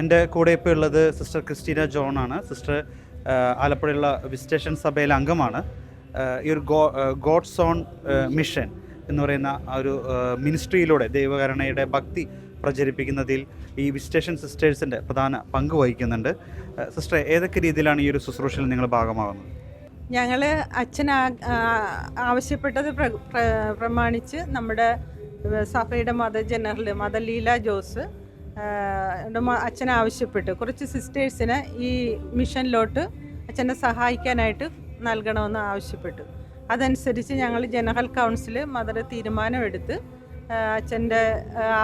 എൻ്റെ കൂടെ ഇപ്പോൾ ഉള്ളത് സിസ്റ്റർ ക്രിസ്റ്റീന ജോൺ ആണ്. സിസ്റ്റർ ആലപ്പുഴയുള്ള വിസിറ്റേഷൻ സഭയിലെ അംഗമാണ്. ഈ ഒരു ഗോഡ്സ് ഓൺ മിഷൻ എന്ന് പറയുന്ന ആ ഒരു മിനിസ്ട്രിയിലൂടെ ദൈവകരുണയുടെ ഭക്തി പ്രചരിപ്പിക്കുന്നതിൽ ഈ വിസിറ്റേഷൻ സിസ്റ്റേഴ്സിൻ്റെ പ്രധാന പങ്ക് വഹിക്കുന്നുണ്ട്. സിസ്റ്റർ, ഏതൊക്കെ രീതിയിലാണ് ഈ ഒരു ശുശ്രൂഷയിൽ നിങ്ങൾ ഭാഗമാകുന്നത്? ഞങ്ങൾ അച്ഛൻ ആവശ്യപ്പെട്ടത് പ്രമാണിച്ച് നമ്മുടെ സഭയുടെ മദർ ലീല ജോസ് അച്ഛൻ ആവശ്യപ്പെട്ടു കുറച്ച് സിസ്റ്റേഴ്സിനെ ഈ മിഷനിലോട്ട് അച്ഛനെ സഹായിക്കാനായിട്ട് നൽകണമെന്ന് ആവശ്യപ്പെട്ടു. അതനുസരിച്ച് ഞങ്ങൾ ജനറൽ കൗൺസിൽ മദർ തീരുമാനമെടുത്ത് അച്ഛൻ്റെ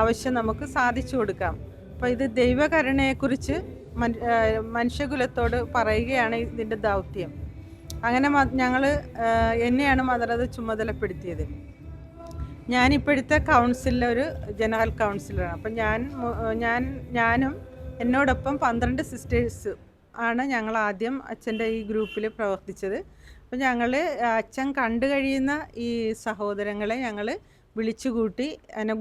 ആവശ്യം നമുക്ക് സാധിച്ചു കൊടുക്കാം. അപ്പോൾ ഇത് ദൈവകരുണയെക്കുറിച്ച് മനുഷ്യകുലത്തോട് പറയുകയാണ് ഇതിൻ്റെ ദൗത്യം. അങ്ങനെ ഞങ്ങൾ എന്നെയാണ് മദർ അത് ചുമതലപ്പെടുത്തിയത്. ഞാനിപ്പോഴത്തെ കൗൺസിലിലെ ഒരു ജനറൽ കൗൺസിലറാണ്. അപ്പം ഞാനും എന്നോടൊപ്പം 12 സിസ്റ്റേഴ്സ് ആണ് ഞങ്ങൾ ആദ്യം അച്ഛൻ്റെ ഈ ഗ്രൂപ്പിൽ പ്രവർത്തിച്ചത്. അപ്പം ഞങ്ങൾ അച്ഛൻ കണ്ടു കഴിയുന്ന ഈ സഹോദരങ്ങളെ ഞങ്ങൾ വിളിച്ചുകൂട്ടി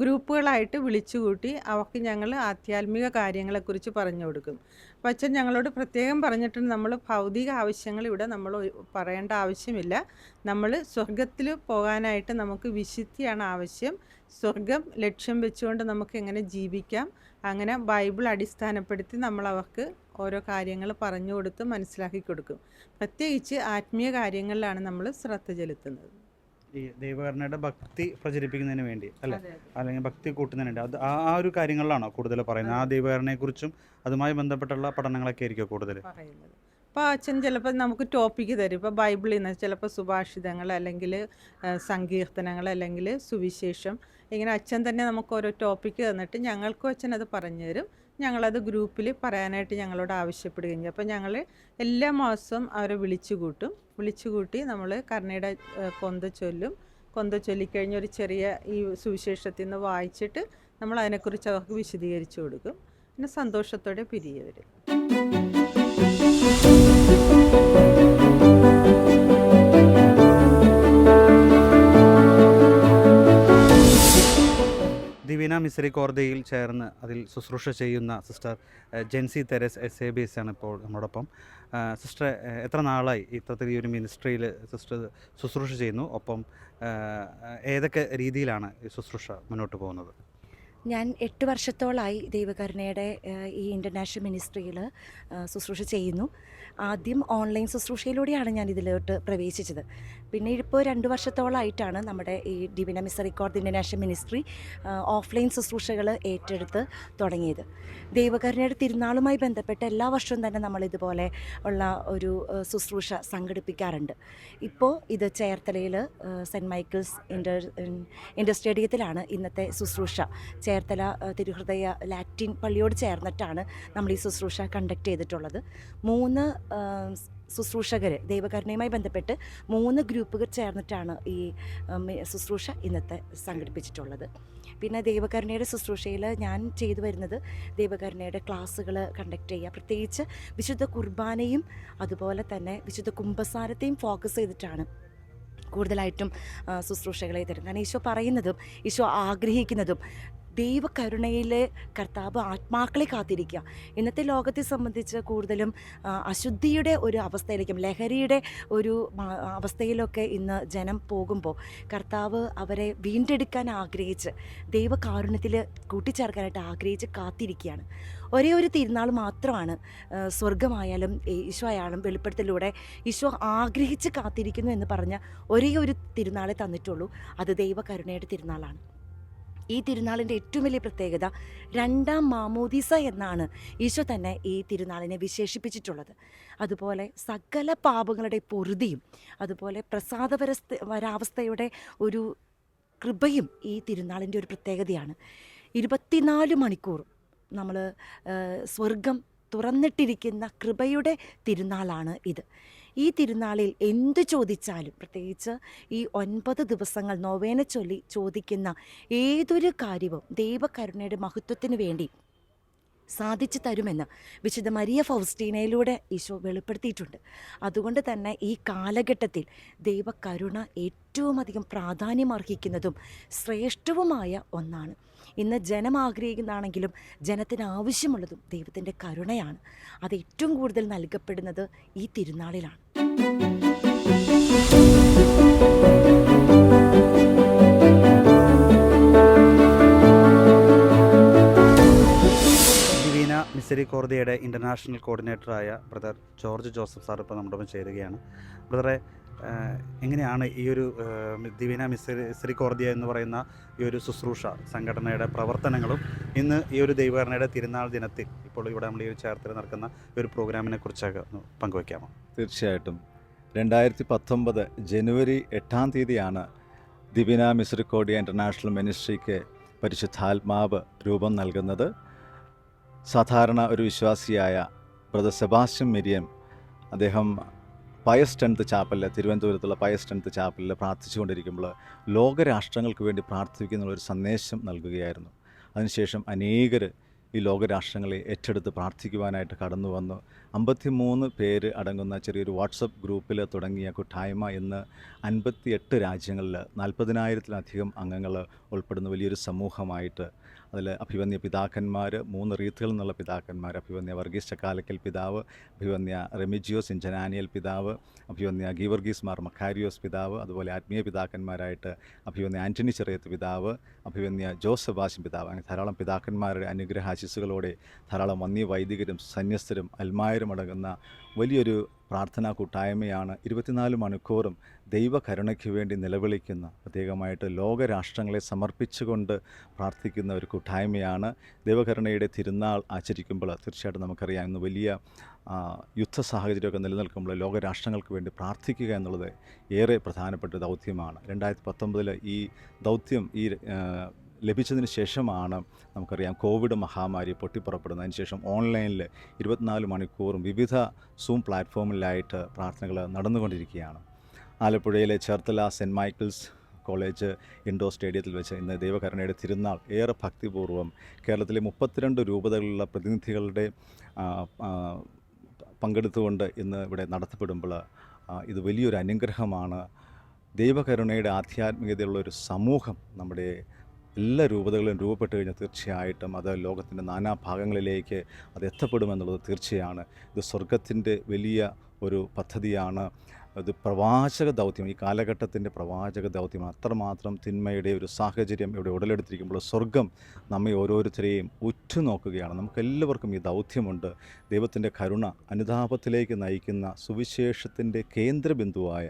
ഗ്രൂപ്പുകളായിട്ട് വിളിച്ചുകൂട്ടി അവർക്ക് ഞങ്ങൾ ആധ്യാത്മിക കാര്യങ്ങളെക്കുറിച്ച് പറഞ്ഞു കൊടുക്കും. അപ്പം അച്ഛൻ ഞങ്ങളോട് പ്രത്യേകം പറഞ്ഞിട്ടുണ്ട്, നമ്മൾ ഭൗതിക ആവശ്യങ്ങൾ ഇവിടെ നമ്മൾ പറയേണ്ട ആവശ്യമില്ല. നമ്മൾ സ്വർഗത്തിൽ പോകാനായിട്ട് നമുക്ക് വിശുദ്ധിയാണ് ആവശ്യം. സ്വർഗം ലക്ഷ്യം വെച്ചുകൊണ്ട് നമുക്ക് എങ്ങനെ ജീവിക്കാം, അങ്ങനെ ബൈബിൾ അടിസ്ഥാനപ്പെടുത്തി നമ്മൾ അവർക്ക് ഓരോ കാര്യങ്ങൾ പറഞ്ഞു കൊടുത്ത് മനസ്സിലാക്കി കൊടുക്കും. പ്രത്യേകിച്ച് ആത്മീയ കാര്യങ്ങളിലാണ് നമ്മൾ ശ്രദ്ധ ചെലുത്തുന്നത്. ഈ ദൈവകരുണയുടെ ഭക്തി പ്രചരിപ്പിക്കുന്നതിന് വേണ്ടി അല്ലേ, അല്ലെങ്കിൽ ഭക്തി കൂട്ടുന്നതിന് വേണ്ടി അത് ആ ഒരു കാര്യങ്ങളിലാണോ കൂടുതൽ പറയുന്നത്? ആ ദൈവകരുണയെക്കുറിച്ചും അതുമായി ബന്ധപ്പെട്ടുള്ള പഠനങ്ങളൊക്കെ ആയിരിക്കും കൂടുതൽ പറയുന്നത്. അപ്പോൾ അച്ഛൻ ചിലപ്പോൾ നമുക്ക് ടോപ്പിക്ക് തരും. ഇപ്പോൾ ബൈബിളിൽ നിന്ന് ചിലപ്പോൾ സുഭാഷിതങ്ങൾ, അല്ലെങ്കിൽ സങ്കീർത്തനങ്ങൾ, അല്ലെങ്കിൽ സുവിശേഷം, ഇങ്ങനെ അച്ഛൻ തന്നെ നമുക്ക് ഓരോ ടോപ്പിക്ക് തന്നിട്ട് ഞങ്ങൾക്കും അച്ഛൻ അത് പറഞ്ഞു തരും. ഞങ്ങളത് ഗ്രൂപ്പിൽ പറയാനായിട്ട് ഞങ്ങളോട് ആവശ്യപ്പെടുകയും ചെയ്യും. അപ്പോൾ ഞങ്ങൾ എല്ലാ മാസവും അവരെ വിളിച്ചുകൂട്ടി നമ്മൾ കരുണയുടെ കൊന്ത ചൊല്ലിക്കഴിഞ്ഞ് ഒരു ചെറിയ ഈ സുവിശേഷത്തിൽ നിന്ന് വായിച്ചിട്ട് നമ്മൾ അതിനെക്കുറിച്ച് അവർക്ക് വിശദീകരിച്ചു കൊടുക്കും. പിന്നെ സന്തോഷത്തോടെ പിരിയവർ. ദിവീന മിസറിക്കോർദയിൽ ചേർന്ന് അതിൽ ശുശ്രൂഷ ചെയ്യുന്ന സിസ്റ്റർ ജെൻസി തെരേസ് SABS ആണ് ഇപ്പോൾ നമ്മോടൊപ്പം. സിസ്റ്റർ, എത്ര നാളായി ഇത്തരത്തിൽ ഈ ഒരു മിനിസ്ട്രിയിൽ സിസ്റ്റർ ശുശ്രൂഷ ചെയ്യുന്നു? ഒപ്പം ഏതൊക്കെ രീതിയിലാണ് ഈ ശുശ്രൂഷ മുന്നോട്ട് പോകുന്നത്? ഞാൻ 8 വർഷത്തോളമായി ദൈവകരുണയുടെ ഈ ഇൻ്റർനാഷണൽ മിനിസ്ട്രിയിൽ ശുശ്രൂഷ ചെയ്യുന്നു. ആദ്യം ഓൺലൈൻ ശുശ്രൂഷയിലൂടെയാണ് ഞാൻ ഇതിലോട്ട് പ്രവേശിച്ചത്. പിന്നെ ഇപ്പോൾ 2 വർഷത്തോളമായിട്ടാണ് നമ്മുടെ ഈ ഡിവിന മിസറിക്കോർഡ് ഇൻ്റർനാഷണൽ മിനിസ്ട്രി ഓഫ്ലൈൻ ശുശ്രൂഷകൾ ഏറ്റെടുത്ത് തുടങ്ങിയത്. ദൈവകരുണയുടെ തിരുനാളുമായി ബന്ധപ്പെട്ട് എല്ലാ വർഷവും തന്നെ നമ്മൾ ഇതുപോലെ ഉള്ള ഒരു ശുശ്രൂഷ സംഘടിപ്പിക്കാറുണ്ട്. ഇപ്പോൾ ഇത് ചേർത്തലയിൽ സെൻറ്റ് മൈക്കിൾസ് ഇൻഡർ സ്റ്റേഡിയത്തിലാണ് ഇന്നത്തെ ശുശ്രൂഷ. ചേർത്തല തിരുഹൃദയ ലാറ്റിൻ പള്ളിയോട് ചേർന്നിട്ടാണ് നമ്മൾ ഈ ശുശ്രൂഷ കണ്ടക്ട് ചെയ്തിട്ടുള്ളത്. 3 ശുശ്രൂഷകർ, ദൈവകരുണയുമായി ബന്ധപ്പെട്ട് 3 ഗ്രൂപ്പുകൾ ചേർന്നിട്ടാണ് ഈ ശുശ്രൂഷ ഇന്നത്തെ സംഘടിപ്പിച്ചിട്ടുള്ളത്. പിന്നെ ദൈവകരുണയുടെ ശുശ്രൂഷയിൽ ഞാൻ ചെയ്തു വരുന്നത് ദൈവകരുണയുടെ ക്ലാസ്സുകൾ കണ്ടക്ട് ചെയ്യുക, പ്രത്യേകിച്ച് വിശുദ്ധ കുർബാനയും അതുപോലെ തന്നെ വിശുദ്ധ കുംഭസാരത്തെയും ഫോക്കസ് ചെയ്തിട്ടാണ് കൂടുതലായിട്ടും ശുശ്രൂഷകളെ തരും. കാരണം ഈശോ പറയുന്നതും ഈശോ ആഗ്രഹിക്കുന്നതും ദൈവകരുണയിലെ കർത്താവ് ആത്മാക്കളെ കാത്തിരിക്കുക. ഇന്നത്തെ ലോകത്തെ സംബന്ധിച്ച് കൂടുതലും അശുദ്ധിയുടെ ഒരു അവസ്ഥയിലേക്കും ലഹരിയുടെ ഒരു അവസ്ഥയിലൊക്കെ ഇന്ന് ജനം പോകുമ്പോൾ കർത്താവ് അവരെ വീണ്ടെടുക്കാൻ ആഗ്രഹിച്ച് ദൈവകാരുണ്യത്തിൽ കൂട്ടിച്ചേർക്കാനായിട്ട് ആഗ്രഹിച്ച് കാത്തിരിക്കുകയാണ്. ഒരേ ഒരു തിരുനാൾ മാത്രമാണ് സ്വർഗമായാലും ഈശോ ആയാലും വെളിപ്പെടുത്തലിലൂടെ ഈശോ ആഗ്രഹിച്ച് കാത്തിരിക്കുന്നു എന്ന് പറഞ്ഞ ഒരേ ഒരു തിരുനാളെ തന്നിട്ടുള്ളൂ. അത് ദൈവകരുണയുടെ തിരുനാളാണ്. ഈ തിരുനാളിൻ്റെ ഏറ്റവും വലിയ പ്രത്യേകത 2ാം മാമോദീസ എന്നാണ് ഈശോ തന്നെ ഈ തിരുനാളിനെ വിശേഷിപ്പിച്ചിട്ടുള്ളത്. അതുപോലെ സകല പാപങ്ങളുടെ പൊറുതിയും അതുപോലെ പ്രസാദവരാവസ്ഥയുടെ ഒരു കൃപയും ഈ തിരുനാളിൻ്റെ ഒരു പ്രത്യേകതയാണ്. 24 മണിക്കൂർ നമ്മൾ സ്വർഗം തുറന്നിട്ടിരിക്കുന്ന കൃപയുടെ തിരുനാളാണ് ഇത്. ഈ തിരുനാളിൽ എന്തു ചോദിച്ചാലും, പ്രത്യേകിച്ച് ഈ 9 ദിവസങ്ങൾ നൊവേന ചൊല്ലി ചോദിക്കുന്ന ഏതൊരു കാര്യവും ദൈവകരുണയുടെ മഹത്വത്തിന് വേണ്ടി സാധിച്ചു തരുമെന്ന് വിശുദ്ധ മരിയ ഫൗസ്റ്റീനയിലൂടെ ഈശോ വെളിപ്പെടുത്തിയിട്ടുണ്ട്. അതുകൊണ്ട് തന്നെ ഈ കാലഘട്ടത്തിൽ ദൈവകരുണ ഏറ്റവും അധികം പ്രാധാന്യം അർഹിക്കുന്നതും ശ്രേഷ്ഠവുമായ ഒന്നാണ്. ഇന്ന് ജനം ആഗ്രഹിക്കുന്നതാണെങ്കിലും ജനത്തിന് ആവശ്യമുള്ളതും ദൈവത്തിൻ്റെ കരുണയാണ്. അത് ഏറ്റവും കൂടുതൽ നൽകപ്പെടുന്നത് ഈ തിരുനാളിലാണ്. മിസരിക്കോർദിയയുടെ ഇൻ്റർനാഷണൽ കോർഡിനേറ്ററായ ബ്രദർ ജോർജ് ജോസഫ് സാർ ഇപ്പോൾ നമ്മുടെ ഒപ്പം ചേരുകയാണ്. ബ്രദറെ, എങ്ങനെയാണ് ഈ ഒരു ദിവീന മിസരിക്കോർദിയ എന്ന് പറയുന്ന ഈ ഒരു ശുശ്രൂഷ സംഘടനയുടെ പ്രവർത്തനങ്ങളും ഇന്ന് ഈ ഒരു ദൈവകരുണയുടെ തിരുനാൾ ദിനത്തിൽ ഇപ്പോൾ ഇവിടെ നമ്മൾ ഈ ഒരു ചേർത്തിൽ നടക്കുന്ന ഈ ഒരു പ്രോഗ്രാമിനെ കുറിച്ചൊക്കെ പങ്കുവയ്ക്കാമോ? തീർച്ചയായിട്ടും. 2019 ജനുവരി 8-ാം തീയതിയാണ് ദിവീന മിസരിക്കോർദിയ ഇൻ്റർനാഷണൽ മിനിസ്ട്രിക്ക് പരിശുദ്ധാത്മാവ് രൂപം നൽകുന്നത്. സാധാരണ ഒരു വിശ്വാസിയായ ബ്രദർ സെബാസ്റ്റ്യൻ മെരിയൻ, അദ്ദേഹം പയസ് 10th ചാപ്പലിൽ, തിരുവനന്തപുരത്തുള്ള പയസ് 10th ചാപ്പലിൽ പ്രാർത്ഥിച്ചുകൊണ്ടിരിക്കുമ്പോൾ ലോകരാഷ്ട്രങ്ങൾക്ക് വേണ്ടി പ്രാർത്ഥിക്കുന്നുള്ളൊരു സന്ദേശം നൽകുകയായിരുന്നു. അതിനുശേഷം അനേകർ ഈ ലോകരാഷ്ട്രങ്ങളെ ഏറ്റെടുത്ത് പ്രാർത്ഥിക്കുവാനായിട്ട് കടന്നു വന്നു. 53 പേര് അടങ്ങുന്ന ചെറിയൊരു വാട്സപ്പ് ഗ്രൂപ്പിൽ തുടങ്ങിയ കൂട്ടായ്മ ഇന്ന് 58 രാജ്യങ്ങളിൽ 40,000-ലധികം അംഗങ്ങൾ ഉൾപ്പെടുന്ന വലിയൊരു സമൂഹമായിട്ട്, അതിൽ അഭിവന്യ പിതാക്കന്മാർ, 3 റീത്തുകളിൽ നിന്നുള്ള പിതാക്കന്മാർ, അഭിവന്യ വർഗീസ് ചക്കാലക്കൽ പിതാവ്, അഭിവന്യ റെമിജിയോസ് ഇഞ്ചനാനിയൽ പിതാവ്, അഭിവന്യ ഗീവർഗീസ് മാർ മക്കാരിയോസ് പിതാവ്, അതുപോലെ ആത്മീയ പിതാക്കന്മാരായിട്ട് അഭിവന്യ ആൻ്റണി ചെറിയത്ത് പിതാവ്, അഭിവന്യ ജോസഫ് വാശിൻ പിതാവ്, അങ്ങനെ ധാരാളം പിതാക്കന്മാരുടെ അനുഗ്രഹാശിസ്സുകളോടെ ധാരാളം വന്യ വൈദികരും സന്യസ്തരും അൽമായരും അടങ്ങുന്ന വലിയൊരു പ്രാർത്ഥനാ കൂട്ടായ്മയാണ് 24 മണിക്കൂറും ദൈവകരുണയ്ക്ക് വേണ്ടി നിലവിളിക്കുന്ന, പ്രത്യേകമായിട്ട് ലോകരാഷ്ട്രങ്ങളെ സമർപ്പിച്ചുകൊണ്ട് പ്രാർത്ഥിക്കുന്ന ഒരു കൂട്ടായ്മയാണ്. ദൈവകരുണയുടെ തിരുനാൾ ആചരിക്കുമ്പോൾ തീർച്ചയായിട്ടും നമുക്കറിയാം, ഇന്ന് വലിയ യുദ്ധ സാഹചര്യമൊക്കെ നിലനിൽക്കുമ്പോൾ ലോകരാഷ്ട്രങ്ങൾക്ക് വേണ്ടി പ്രാർത്ഥിക്കുക എന്നുള്ളത് ഏറെ പ്രധാനപ്പെട്ട ദൗത്യമാണ്. 2019 ഈ ദൗത്യം ലഭിച്ചതിന് ശേഷമാണ് നമുക്കറിയാം കോവിഡ് മഹാമാരി പൊട്ടിപ്പുറപ്പെടുന്നതിന് ശേഷം ഓൺലൈനിൽ 24 മണിക്കൂറും വിവിധ സൂം പ്ലാറ്റ്ഫോമിലായിട്ട് പ്രാർത്ഥനകൾ നടന്നുകൊണ്ടിരിക്കുകയാണ്. ആലപ്പുഴയിലെ Cherthala Saint Michael's College indoor സ്റ്റേഡിയത്തിൽ വെച്ച് ഇന്ന് ദൈവകരുണയുടെ തിരുനാൾ ഏറെ ഭക്തിപൂർവ്വം കേരളത്തിലെ 32 രൂപതകളിലുള്ള പ്രതിനിധികളുടെ പങ്കെടുത്തുകൊണ്ട് ഇന്ന് ഇവിടെ നടത്തപ്പെടുമ്പോൾ ഇത് വലിയൊരു അനുഗ്രഹമാണ്. ദൈവകരുണയുടെ ആധ്യാത്മികതയുള്ള ഒരു സമൂഹം നമ്മുടെ എല്ലാ രൂപതകളും രൂപപ്പെട്ട് കഴിഞ്ഞാൽ തീർച്ചയായിട്ടും അത് ലോകത്തിൻ്റെ നാനാഭാഗങ്ങളിലേക്ക് അത് എത്തപ്പെടുമെന്നുള്ളത് തീർച്ചയാണ്. ഇത് സ്വർഗത്തിൻ്റെ വലിയ ഒരു പദ്ധതിയാണ്. അത് പ്രവാചക ദൗത്യം, ഈ കാലഘട്ടത്തിൻ്റെ പ്രവാചക ദൗത്യം. അത്രമാത്രം തിന്മയുടെ ഒരു സാഹചര്യം ഇവിടെ ഉടലെടുത്തിരിക്കുമ്പോൾ സ്വർഗം നമ്മെ ഓരോരുത്തരെയും ഉറ്റുനോക്കുകയാണ്. നമുക്കെല്ലാവർക്കും ഈ ദൗത്യമുണ്ട്. ദൈവത്തിൻ്റെ കരുണ അനുതാപത്തിലേക്ക് നയിക്കുന്ന സുവിശേഷത്തിൻ്റെ കേന്ദ്രബിന്ദുവായ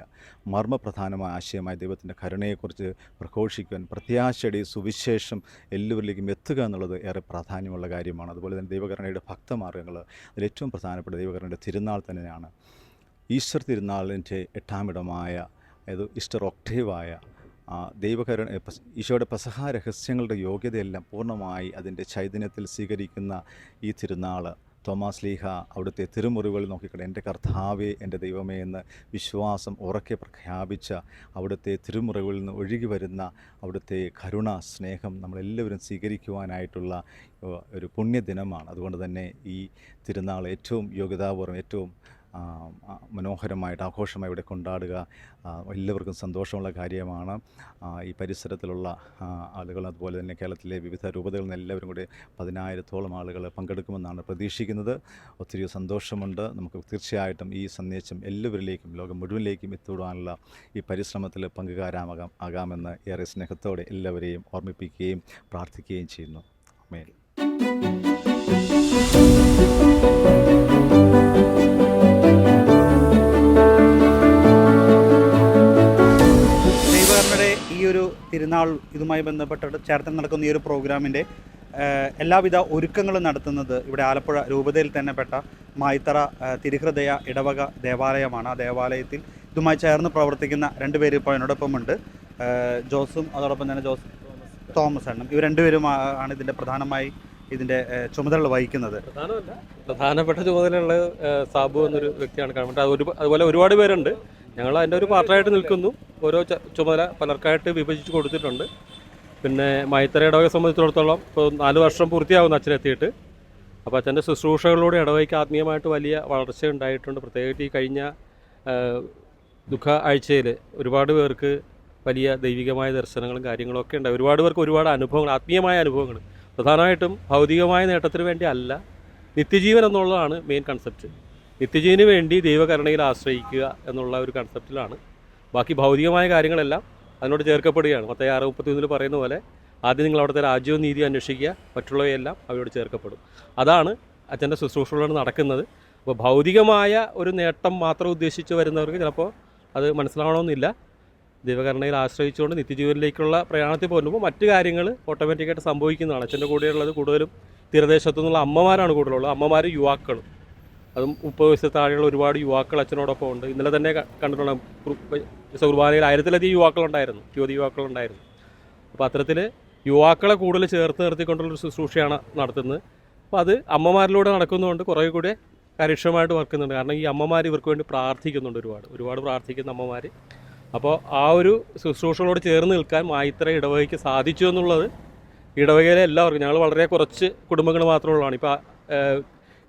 മർമ്മപ്രധാനമായ ആശയമായ ദൈവത്തിൻ്റെ കരുണയെക്കുറിച്ച് പ്രഘോഷിക്കുവാൻ, പ്രത്യാശയുടെ സുവിശേഷം എല്ലാവരിലേക്കും എത്തുക എന്നുള്ളത് ഏറെ പ്രാധാന്യമുള്ള കാര്യമാണ്. അതുപോലെ തന്നെ ദൈവകരുണയുടെ ഭക്തമാർഗ്ഗങ്ങൾ, അതിലേറ്റവും പ്രധാനപ്പെട്ട ദൈവകരുണയുടെ തിരുനാൾ തന്നെയാണ്. ഈസ്റ്റർ തിരുനാളിൻ്റെ 8-ാം ഇടമായ, അതായത് ഈസ്റ്റർ ഒക്ടേവായ ദൈവകരുണ, ഈശോയുടെ പെസഹ രഹസ്യങ്ങളുടെ യോഗ്യതയെല്ലാം പൂർണ്ണമായി അതിൻ്റെ ചൈതന്യത്തിൽ സ്വീകരിക്കുന്ന ഈ തിരുനാൾ തോമാസ് ലീഹ അവിടുത്തെ തിരുമുറിവുകളിൽ നോക്കിക്കട്ടെ, എൻ്റെ കർത്താവേ എൻ്റെ ദൈവമേ എന്ന് വിശ്വാസം ഉറക്കെ പ്രഖ്യാപിച്ച അവിടുത്തെ തിരുമുറിവുകളിൽ നിന്ന് ഒഴുകി വരുന്ന അവിടുത്തെ കരുണ, സ്നേഹം നമ്മളെല്ലാവരും സ്വീകരിക്കുവാനായിട്ടുള്ള ഒരു പുണ്യദിനമാണ്. അതുകൊണ്ട് തന്നെ ഈ തിരുനാൾ ഏറ്റവും യോഗ്യതാപൂർവ്വം, ഏറ്റവും മനോഹരമായിട്ട് ആഘോഷമായി ഇവിടെ കൊണ്ടാടുക എല്ലാവർക്കും സന്തോഷമുള്ള കാര്യമാണ്. ഈ പരിസരത്തിലുള്ള ആളുകൾ, അതുപോലെ തന്നെ കേരളത്തിലെ വിവിധ രൂപതകളിൽ നിന്ന് എല്ലാവരും കൂടി 10,000-ഓളം ആളുകൾ പങ്കെടുക്കുമെന്നാണ് പ്രതീക്ഷിക്കുന്നത്. ഒത്തിരി സന്തോഷമുണ്ട്. നമുക്ക് തീർച്ചയായിട്ടും ഈ സന്ദേശം എല്ലാവരിലേക്കും, ലോകം മുഴുവനിലേക്കും എത്തിവിടാനുള്ള ഈ പരിശ്രമത്തിൽ പങ്കുകാരാകാമെന്ന് ഏറെ സ്നേഹത്തോടെ എല്ലാവരെയും ഓർമ്മിപ്പിക്കുകയും പ്രാർത്ഥിക്കുകയും ചെയ്യുന്നു. ആമേൻ. ഈ ഒരു തിരുനാൾ ഇതുമായി ബന്ധപ്പെട്ടിട്ട് ചേർത്ത് നടക്കുന്ന ഈ ഒരു പ്രോഗ്രാമിൻ്റെ എല്ലാവിധ ഒരുക്കങ്ങളും നടത്തുന്നത് ഇവിടെ ആലപ്പുഴ രൂപതയിൽ തന്നെ പെട്ട മായിത്തറ തിരുഹൃദയ ഇടവക ദേവാലയമാണ്. ആ ദേവാലയത്തിൽ ഇതുമായി ചേർന്ന് പ്രവർത്തിക്കുന്ന 2 പേര് ഇപ്പോൾ എന്നോടൊപ്പമുണ്ട്. ജോസും അതോടൊപ്പം തന്നെ തോമസ് എണ്ണം. ഇവർ 2 പേരും ആണ് ഇതിൻ്റെ പ്രധാനമായി ഇതിൻ്റെ ചുമതല വഹിക്കുന്നത്. പ്രധാനപ്പെട്ട ചുമതലയുള്ള സാബു എന്നൊരു വ്യക്തിയാണ്. കാരണം അതുപോലെ ഒരുപാട് പേരുണ്ട്. ഞങ്ങൾ അതിൻ്റെ ഒരു പാർട്ടായിട്ട് നിൽക്കുന്നു. ഓരോ ചുമതല പലർക്കായിട്ട് വിഭജിച്ച് കൊടുത്തിട്ടുണ്ട്. പിന്നെ മൈത്തറ ഇടവകയെ സംബന്ധിച്ചിടത്തോളം ഇപ്പോൾ 4 വർഷം പൂർത്തിയാവുന്നു അച്ഛനെത്തിയിട്ട്. അപ്പോൾ അച്ഛൻ്റെ ശുശ്രൂഷകളിലൂടെ ഇടവകയ്ക്ക് ആത്മീയമായിട്ട് വലിയ വളർച്ച ഉണ്ടായിട്ടുണ്ട്. പ്രത്യേകിച്ച് ഈ കഴിഞ്ഞ ദുഃഖ ആഴ്ചയിൽ ഒരുപാട് പേർക്ക് വലിയ ദൈവികമായ ദർശനങ്ങളും കാര്യങ്ങളൊക്കെ ഉണ്ടായി. ഒരുപാട് പേർക്ക് ഒരുപാട് അനുഭവങ്ങൾ, ആത്മീയമായ അനുഭവങ്ങൾ, പ്രധാനമായിട്ടും ഭൗതികമായ നേട്ടത്തിന് വേണ്ടി അല്ല, നിത്യജീവൻ എന്നുള്ളതാണ് മെയിൻ കൺസെപ്റ്റ്. നിത്യജീവന് വേണ്ടി ദൈവകരുണയിൽ ആശ്രയിക്കുക എന്നുള്ള ഒരു കൺസെപ്റ്റിലാണ്. ബാക്കി ഭൗതികമായ കാര്യങ്ങളെല്ലാം അതിനോട് ചേർക്കപ്പെടുകയാണ്. മത്തായി 6:31 പറയുന്ന പോലെ ആദ്യം നിങ്ങൾ അവിടുത്തെ രാജ്യവും നീതിയും അന്വേഷിക്കുക, മറ്റുള്ളവയെല്ലാം അവയോട് ചേർക്കപ്പെടും. അതാണ് അച്ഛൻ്റെ ശുശ്രൂഷകളാണ് നടക്കുന്നത്. അപ്പോൾ ഭൗതികമായ ഒരു നേട്ടം മാത്രം ഉദ്ദേശിച്ച് വരുന്നവർക്ക് ചിലപ്പോൾ അത് മനസ്സിലാവണമെന്നില്ല. ദൈവകരുണയിൽ ആശ്രയിച്ചുകൊണ്ട് നിത്യജീവനിലേക്കുള്ള പ്രയാണത്തിൽ പോകുമ്പോൾ മറ്റു കാര്യങ്ങൾ ഓട്ടോമാറ്റിക്കായിട്ട് സംഭവിക്കുന്നതാണ്. അച്ഛൻ്റെ കൂടെയുള്ളത് കൂടുതലും തീരദേശത്തു നിന്നുള്ള അമ്മമാരാണ് കൂടുതലുള്ളത്. അമ്മമാരും യുവാക്കളും, അതും 30 വയസ്സിൽ താഴെയുള്ള ഒരുപാട് യുവാക്കൾ അച്ഛനോടൊപ്പം ഉണ്ട്. ഇന്നലെ തന്നെ കണ്ടിട്ടുള്ള കുർബാനയിൽ 1000-ലധികം യുവാക്കളുണ്ടായിരുന്നു, യുവതി യുവാക്കളുണ്ടായിരുന്നു. അപ്പോൾ അത്തരത്തിൽ യുവാക്കളെ കൂടുതൽ ചേർത്ത് നിർത്തിക്കൊണ്ടുള്ളൊരു ശുശ്രൂഷയാണ് നടത്തുന്നത്. അപ്പോൾ അത് അമ്മമാരിലൂടെ നടക്കുന്നതുകൊണ്ട് കുറേ കൂടെ കാര്യക്ഷമമായിട്ട് വർക്കുന്നുണ്ട്. കാരണം ഈ അമ്മമാർ ഇവർക്ക് വേണ്ടി പ്രാർത്ഥിക്കുന്നുണ്ട്, ഒരുപാട് പ്രാർത്ഥിക്കുന്ന അമ്മമാർ. അപ്പോൾ ആ ഒരു ശുശ്രൂഷകളോട് ചേർന്ന് നിൽക്കാൻ മായിത്തറ ഇടവകയ്ക്ക് സാധിച്ചു എന്നുള്ളത് ഇടവകയിലെ എല്ലാവർക്കും, ഞങ്ങൾ വളരെ കുറച്ച് കുടുംബങ്ങൾ മാത്രമുള്ളതാണ്. ഇപ്പോൾ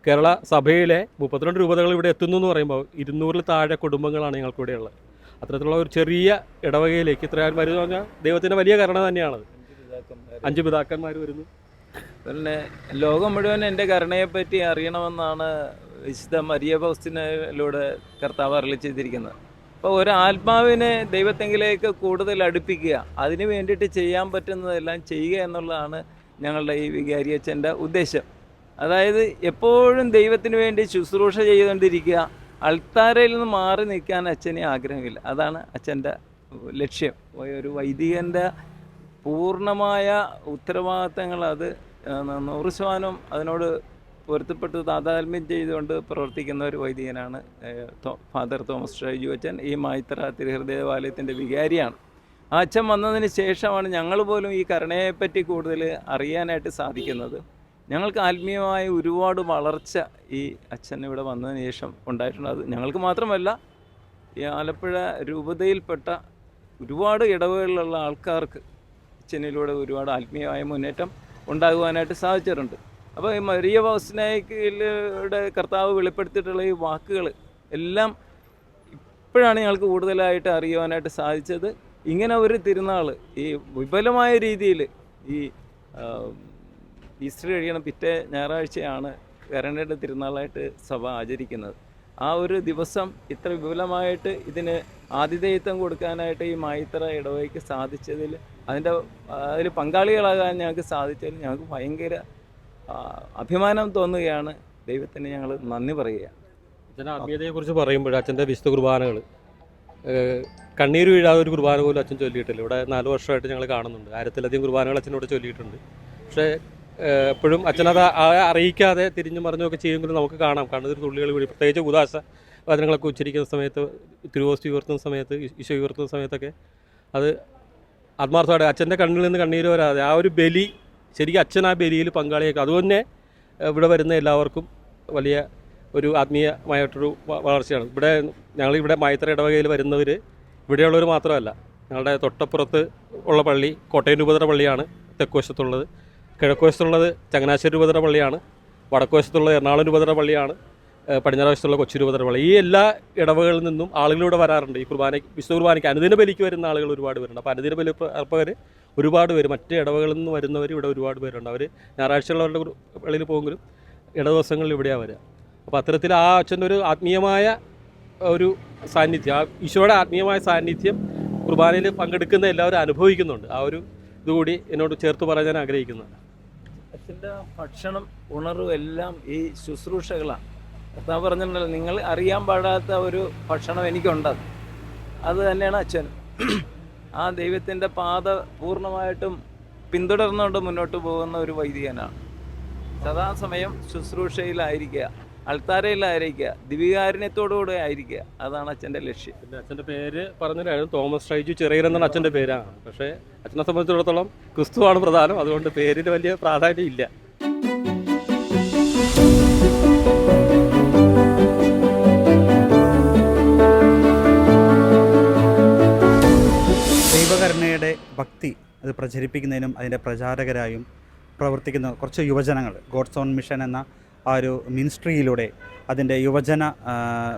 കേരള സഭയിലെ 32 രൂപതകൾ ഇവിടെ എത്തുന്നു എന്ന് പറയുമ്പോൾ 200-ൽ താഴെ കുടുംബങ്ങളാണ് ഞങ്ങൾക്കിവിടെ ഉള്ളത്. അത്തരത്തിലുള്ള ഒരു ചെറിയ ഇടവകയിലേക്ക് ഇത്രയും വരുന്നു പറഞ്ഞാൽ ദൈവത്തിൻ്റെ വലിയ കരുണ തന്നെയാണത്. 5 പിതാക്കന്മാർ വരുന്നു. പിന്നെ ലോകം മുഴുവൻ എൻ്റെ കരുണയെപ്പറ്റി അറിയണമെന്നാണ് വിശുദ്ധ മരിയ ഫൗസ്തീനയിലൂടെ കർത്താവ് അരുളി ചെയ്തിരിക്കുന്നത്. അപ്പോൾ ഒരു ആത്മാവിനെ ദൈവത്തെങ്കിലേക്ക് കൂടുതൽ അടുപ്പിക്കുക, അതിന് വേണ്ടിയിട്ട് ചെയ്യാൻ പറ്റുന്നതെല്ലാം ചെയ്യുക എന്നുള്ളതാണ് ഞങ്ങളുടെ ഈ വികാരിയച്ഛൻ്റെ ഉദ്ദേശം. അതായത് എപ്പോഴും ദൈവത്തിന് വേണ്ടി ശുശ്രൂഷ ചെയ്തുകൊണ്ടിരിക്കുക, അൾത്താരയിൽ നിന്ന് മാറി നിൽക്കാൻ അച്ഛന് ആഗ്രഹമില്ല. അതാണ് അച്ഛൻ്റെ ലക്ഷ്യം. ഒരു വൈദികൻ്റെ പൂർണ്ണമായ ഉത്തരവാദിത്തങ്ങൾ അത് 100% അതിനോട് പൊരുത്തപ്പെട്ട് താതാത്മ്യം ചെയ്തുകൊണ്ട് പ്രവർത്തിക്കുന്ന ഒരു വൈദികനാണ് ഫാദർ തോമസ് ഷൈജു അച്ഛൻ. ഈ മായിത്തറ തിരുഹൃദയ ദേവാലയത്തിൻ്റെ വികാരിയാണ്. ആ അച്ഛൻ വന്നതിന് ശേഷമാണ് ഞങ്ങൾ പോലും ഈ കരുണയെപ്പറ്റി കൂടുതൽ അറിയാനായിട്ട് സാധിക്കുന്നത്. ഞങ്ങൾക്ക് ആത്മീയമായ ഒരുപാട് വളർച്ച ഈ അച്ഛൻ ഇവിടെ വന്നതിന് ശേഷം ഉണ്ടായിട്ടുണ്ട്. അത് ഞങ്ങൾക്ക് മാത്രമല്ല, ഈ ആലപ്പുഴ രൂപതയിൽപ്പെട്ട ഒരുപാട് ഇടവുകളിലുള്ള ആൾക്കാർക്ക് അച്ഛനിലൂടെ ഒരുപാട് ആത്മീയമായ മുന്നേറ്റം ഉണ്ടാകുവാനായിട്ട് സാധിച്ചിട്ടുണ്ട്. അപ്പോൾ ഈ മരിയ ഫൗസ്തീനയുടെ കർത്താവ് വെളിപ്പെടുത്തിയിട്ടുള്ള ഈ വാക്കുകൾ എല്ലാം ഇപ്പോഴാണ് ഞങ്ങൾക്ക് കൂടുതലായിട്ട് അറിയുവാനായിട്ട് സാധിച്ചത്. ഇങ്ങനെ ഒരു തിരുനാൾ ഈ വിപുലമായ രീതിയിൽ ഈ ഈസ്റ്റർ കഴിയണ പിറ്റേ ഞായറാഴ്ചയാണ് കരുണയുടെ തിരുനാളായിട്ട് സഭ ആചരിക്കുന്നത്. ആ ഒരു ദിവസം ഇത്ര വിപുലമായിട്ട് ഇതിന് ആതിഥേയത്വം കൊടുക്കാനായിട്ട് ഈ മായിത്തറ ഇടവകയ്ക്ക് സാധിച്ചതിൽ, അതിൽ പങ്കാളികളാകാൻ ഞങ്ങൾക്ക് സാധിച്ചതിൽ ഞങ്ങൾക്ക് ഭയങ്കര അഭിമാനം തോന്നുകയാണ്. ദൈവത്തിന് ഞങ്ങൾ നന്ദി പറയുകയാണ്. അച്ഛൻ്റെ ആത്മീയതയെക്കുറിച്ച് പറയുമ്പോൾ അച്ഛൻ്റെ വിശുദ്ധ കുർബാനകൾ കണ്ണീര് വീഴാതെ ഒരു കുർബാന പോലും അച്ഛൻ ചൊല്ലിയിട്ടില്ല. ഇവിടെ 4 വർഷമായിട്ട് ഞങ്ങൾ കാണുന്നുണ്ട്. 1000-ലധികം കുർബാനകൾ അച്ഛനോട് ചൊല്ലിയിട്ടുണ്ട്. പക്ഷേ എപ്പോഴും അച്ഛനത് അറിയിക്കാതെ തിരിഞ്ഞും പറഞ്ഞൊക്കെ ചെയ്യുമെങ്കിലും നമുക്ക് കാണാം കണ്ണുനീർ തുള്ളികൾ വീഴി. പ്രത്യേകിച്ച് ഉദാസ വചനങ്ങളൊക്കെ ഉച്ചരിക്കുന്ന സമയത്ത്, തിരുവോസ്തി ഉയർത്തുന്ന സമയത്ത്, ഈശോ ഉയർത്തുന്ന സമയത്തൊക്കെ അത് ആത്മാർത്ഥമായിട്ട് അച്ഛൻ്റെ കണ്ണിൽ നിന്ന് കണ്ണീര് വരാതെ ആ ഒരു ബലി ശരിക്കും അച്ഛൻ ആ ബലിയിൽ പങ്കാളിയാക്കും. അതുതന്നെ ഇവിടെ വരുന്ന എല്ലാവർക്കും വലിയ ഒരു ആത്മീയമായിട്ടൊരു വളർച്ചയാണ്. ഞങ്ങളിവിടെ മായിത്തറ ഇടവകയിൽ വരുന്നവർ ഇവിടെയുള്ളവർ മാത്രമല്ല, ഞങ്ങളുടെ തൊട്ടപ്പുറത്ത് ഉള്ള പള്ളി കോട്ടയം രൂപതയുടെ പള്ളിയാണ് തെക്കുവശത്തുള്ളത്. കിഴക്കുവശത്തുള്ളത് ചങ്ങനാശ്ശേരി രൂപതയുടെ പള്ളിയാണ്. വടക്കുവശത്തുള്ളത് എറണാകുളം രൂപതയുടെ പള്ളിയാണ്. പടിഞ്ഞാറ് വശത്തുള്ള കൊച്ചി രൂപതയുടെ പള്ളി. ഈ എല്ലാ ഇടവകളിൽ നിന്നും ആളുകളിവിടെ വരാറുണ്ട്. ഈ വിശുദ്ധ കുർബാനയ്ക്ക് അനുദിന ബലിക്ക് വരുന്ന ആളുകൾ ഒരുപാട് പേരുണ്ട്. അപ്പോൾ അനുദിന ബലി അർപ്പകർ ഒരുപാട് പേര്, മറ്റ് ഇടവകളിൽ നിന്ന് വരുന്നവർ ഇവിടെ ഒരുപാട് പേരുണ്ട്. അവർ ഞായറാഴ്ചകളുടെ പള്ളിയിൽ പോകുമെങ്കിലും ഇടദിവസങ്ങളിൽ ഇവിടെയാണ് വരിക. അപ്പോൾ അത്തരത്തിൽ ആ അച്ഛൻ്റെ ഒരു ആത്മീയമായ ഒരു സാന്നിധ്യം, ആ ഈശോയുടെ ആത്മീയമായ സാന്നിധ്യം കുർബാനയിൽ പങ്കെടുക്കുന്ന എല്ലാവരും അനുഭവിക്കുന്നുണ്ട്. ആ ഒരു ഇതുകൂടി എന്നോട് ചേർത്ത് പറയാൻ ഞാൻ ആഗ്രഹിക്കുന്നതാണ്. അച്ഛൻ്റെ ഭക്ഷണം, ഉണർവും എല്ലാം ഈ ശുശ്രൂഷകളാണ്. കർത്താവ് പറഞ്ഞിട്ടുണ്ടല്ലോ, നിങ്ങൾ അറിയാൻ പാടാത്ത ഒരു ഭക്ഷണം എനിക്കുണ്ട്. അത് തന്നെയാണ് അച്ഛൻ. ആ ദൈവത്തിൻ്റെ പാത പൂർണ്ണമായിട്ടും പിന്തുടർന്നുകൊണ്ട് മുന്നോട്ട് പോകുന്ന ഒരു വൈദികനാണ്. സദാസമയം ശുശ്രൂഷയിലായിരിക്കുക, അൾത്താരയിലായിരിക്കുക, ദിവികാരുണ്യത്തോടുകൂടെ ആയിരിക്കുക. അതാണ് അച്ഛൻ്റെ ലക്ഷ്യം. പിന്നെ അച്ഛൻ്റെ പേര് പറഞ്ഞിട്ടായിരുന്നു തോമസ് ഷൈജു ചിറയൻ എന്നാണ് അച്ഛൻ്റെ പേരാണ്. പക്ഷേ അച്ഛനെ സംബന്ധിച്ചിടത്തോളം ക്രിസ്തുവാണ് പ്രധാനം. അതുകൊണ്ട് പേരിന് വലിയ പ്രാധാന്യം ഇല്ല. ദൈവകരുണയുടെ ഭക്തി അത് പ്രചരിപ്പിക്കുന്നതിനും അതിൻ്റെ പ്രചാരകരായും പ്രവർത്തിക്കുന്ന കുറച്ച് യുവജനങ്ങൾ, ഗോഡ്സ് ഓൺ മിഷൻ എന്ന ആ ഒരു മിനിസ്ട്രിയിലൂടെ അതിൻ്റെ യുവജന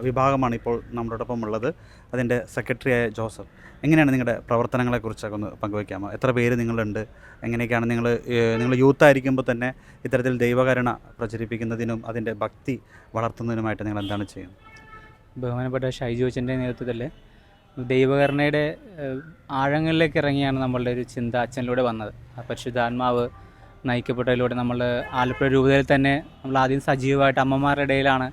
വിഭാഗമാണ് ഇപ്പോൾ നമ്മളോടൊപ്പം ഉള്ളത്. അതിൻ്റെ സെക്രട്ടറിയായ ജോസഫ്, എങ്ങനെയാണ് നിങ്ങളുടെ പ്രവർത്തനങ്ങളെക്കുറിച്ചൊക്കെ ഒന്ന് പങ്കുവയ്ക്കാമോ? എത്ര പേര് നിങ്ങളുണ്ട്? എങ്ങനെയൊക്കെയാണ് നിങ്ങൾ യൂത്ത് ആയിരിക്കുമ്പോൾ തന്നെ ഇത്തരത്തിൽ ദൈവകരുണ പ്രചരിപ്പിക്കുന്നതിനും അതിൻ്റെ ഭക്തി വളർത്തുന്നതിനുമായിട്ട് നിങ്ങൾ എന്താണ് ചെയ്യുന്നത്? ബഹുമാനപ്പെട്ട ഷൈജു അച്ഛൻ്റെ നേതൃത്വത്തിൽ ദൈവകരുണയുടെ ആഴങ്ങളിലേക്ക് ഇറങ്ങിയാണ് നമ്മളുടെ ഒരു ചിന്ത അച്ഛനിലൂടെ വന്നത്. പരിശുദ്ധാത്മാവ് നയിക്കപ്പെട്ടതിലൂടെ നമ്മൾ ആലപ്പുഴ രൂപതയിൽ തന്നെ നമ്മൾ ആദ്യം സജീവമായിട്ട് അമ്മമാരുടെ ഇടയിലാണ്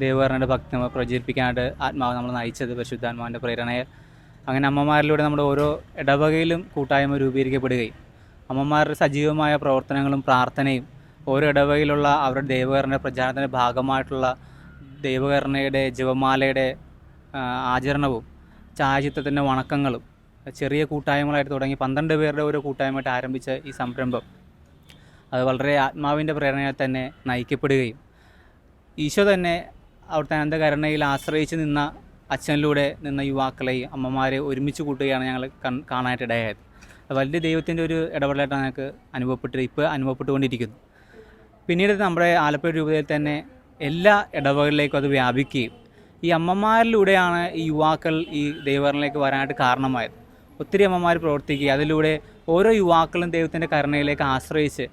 ദൈവകരുണയുടെ ഭക്തി പ്രചരിപ്പിക്കാനായിട്ട് ആത്മാവ് നമ്മൾ നയിച്ചത്, പരിശുദ്ധാത്മാവിൻ്റെ പ്രേരണയെ. അങ്ങനെ അമ്മമാരിലൂടെ നമ്മുടെ ഓരോ ഇടവകയിലും കൂട്ടായ്മ രൂപീകരിക്കപ്പെടുകയും അമ്മമാരുടെ സജീവമായ പ്രവർത്തനങ്ങളും പ്രാർത്ഥനയും ഓരോ ഇടവകയിലുള്ള അവരുടെ ദൈവകരുണയുടെ പ്രചാരണത്തിൻ്റെ ഭാഗമായിട്ടുള്ള ദൈവകരുണയുടെ ജപമാലയുടെ ആചരണവും ഛായാചിത്രത്തിൻ്റെ വണക്കങ്ങളും ചെറിയ കൂട്ടായ്മകളായിട്ട് തുടങ്ങി 12 പേരുടെ ഒരു കൂട്ടായ്മയായിട്ട് ആരംഭിച്ച ഈ സംരംഭം അത് വളരെ ആത്മാവിൻ്റെ പ്രേരണയാൽ തന്നെ നയിക്കപ്പെടുകയും ഈശോ തന്നെ അവിടുത്തെ അനന്തകരുണയിൽ ആശ്രയിച്ച് നിന്ന അച്ഛനിലൂടെ നിന്ന യുവാക്കളെയും അമ്മമാരെ ഒരുമിച്ച് കൂട്ടുകയാണ് ഞങ്ങൾ കാണാനായിട്ട് ഇടയായത്. വലിയ ദൈവത്തിൻ്റെ ഒരു ഇടപെടലായിട്ടാണ് ഞങ്ങൾക്ക് അനുഭവപ്പെട്ടുകൊണ്ടിരിക്കുന്നു. പിന്നീട് നമ്മുടെ ആലപ്പുഴ രൂപതയിൽ തന്നെ എല്ലാ ഇടവകളിലേക്കും അത് വ്യാപിക്കുകയും ഈ അമ്മമാരിലൂടെയാണ് ഈ യുവാക്കൾ ഈ ദൈവകരുണയിലേക്ക് വരാനായിട്ട് കാരണമായത്. ഒത്തിരി അമ്മമാർ പ്രവർത്തിക്കുക, അതിലൂടെ ഓരോ യുവാക്കളും ദൈവത്തിൻ്റെ കരുണയിലേക്ക് ആശ്രയിച്ച്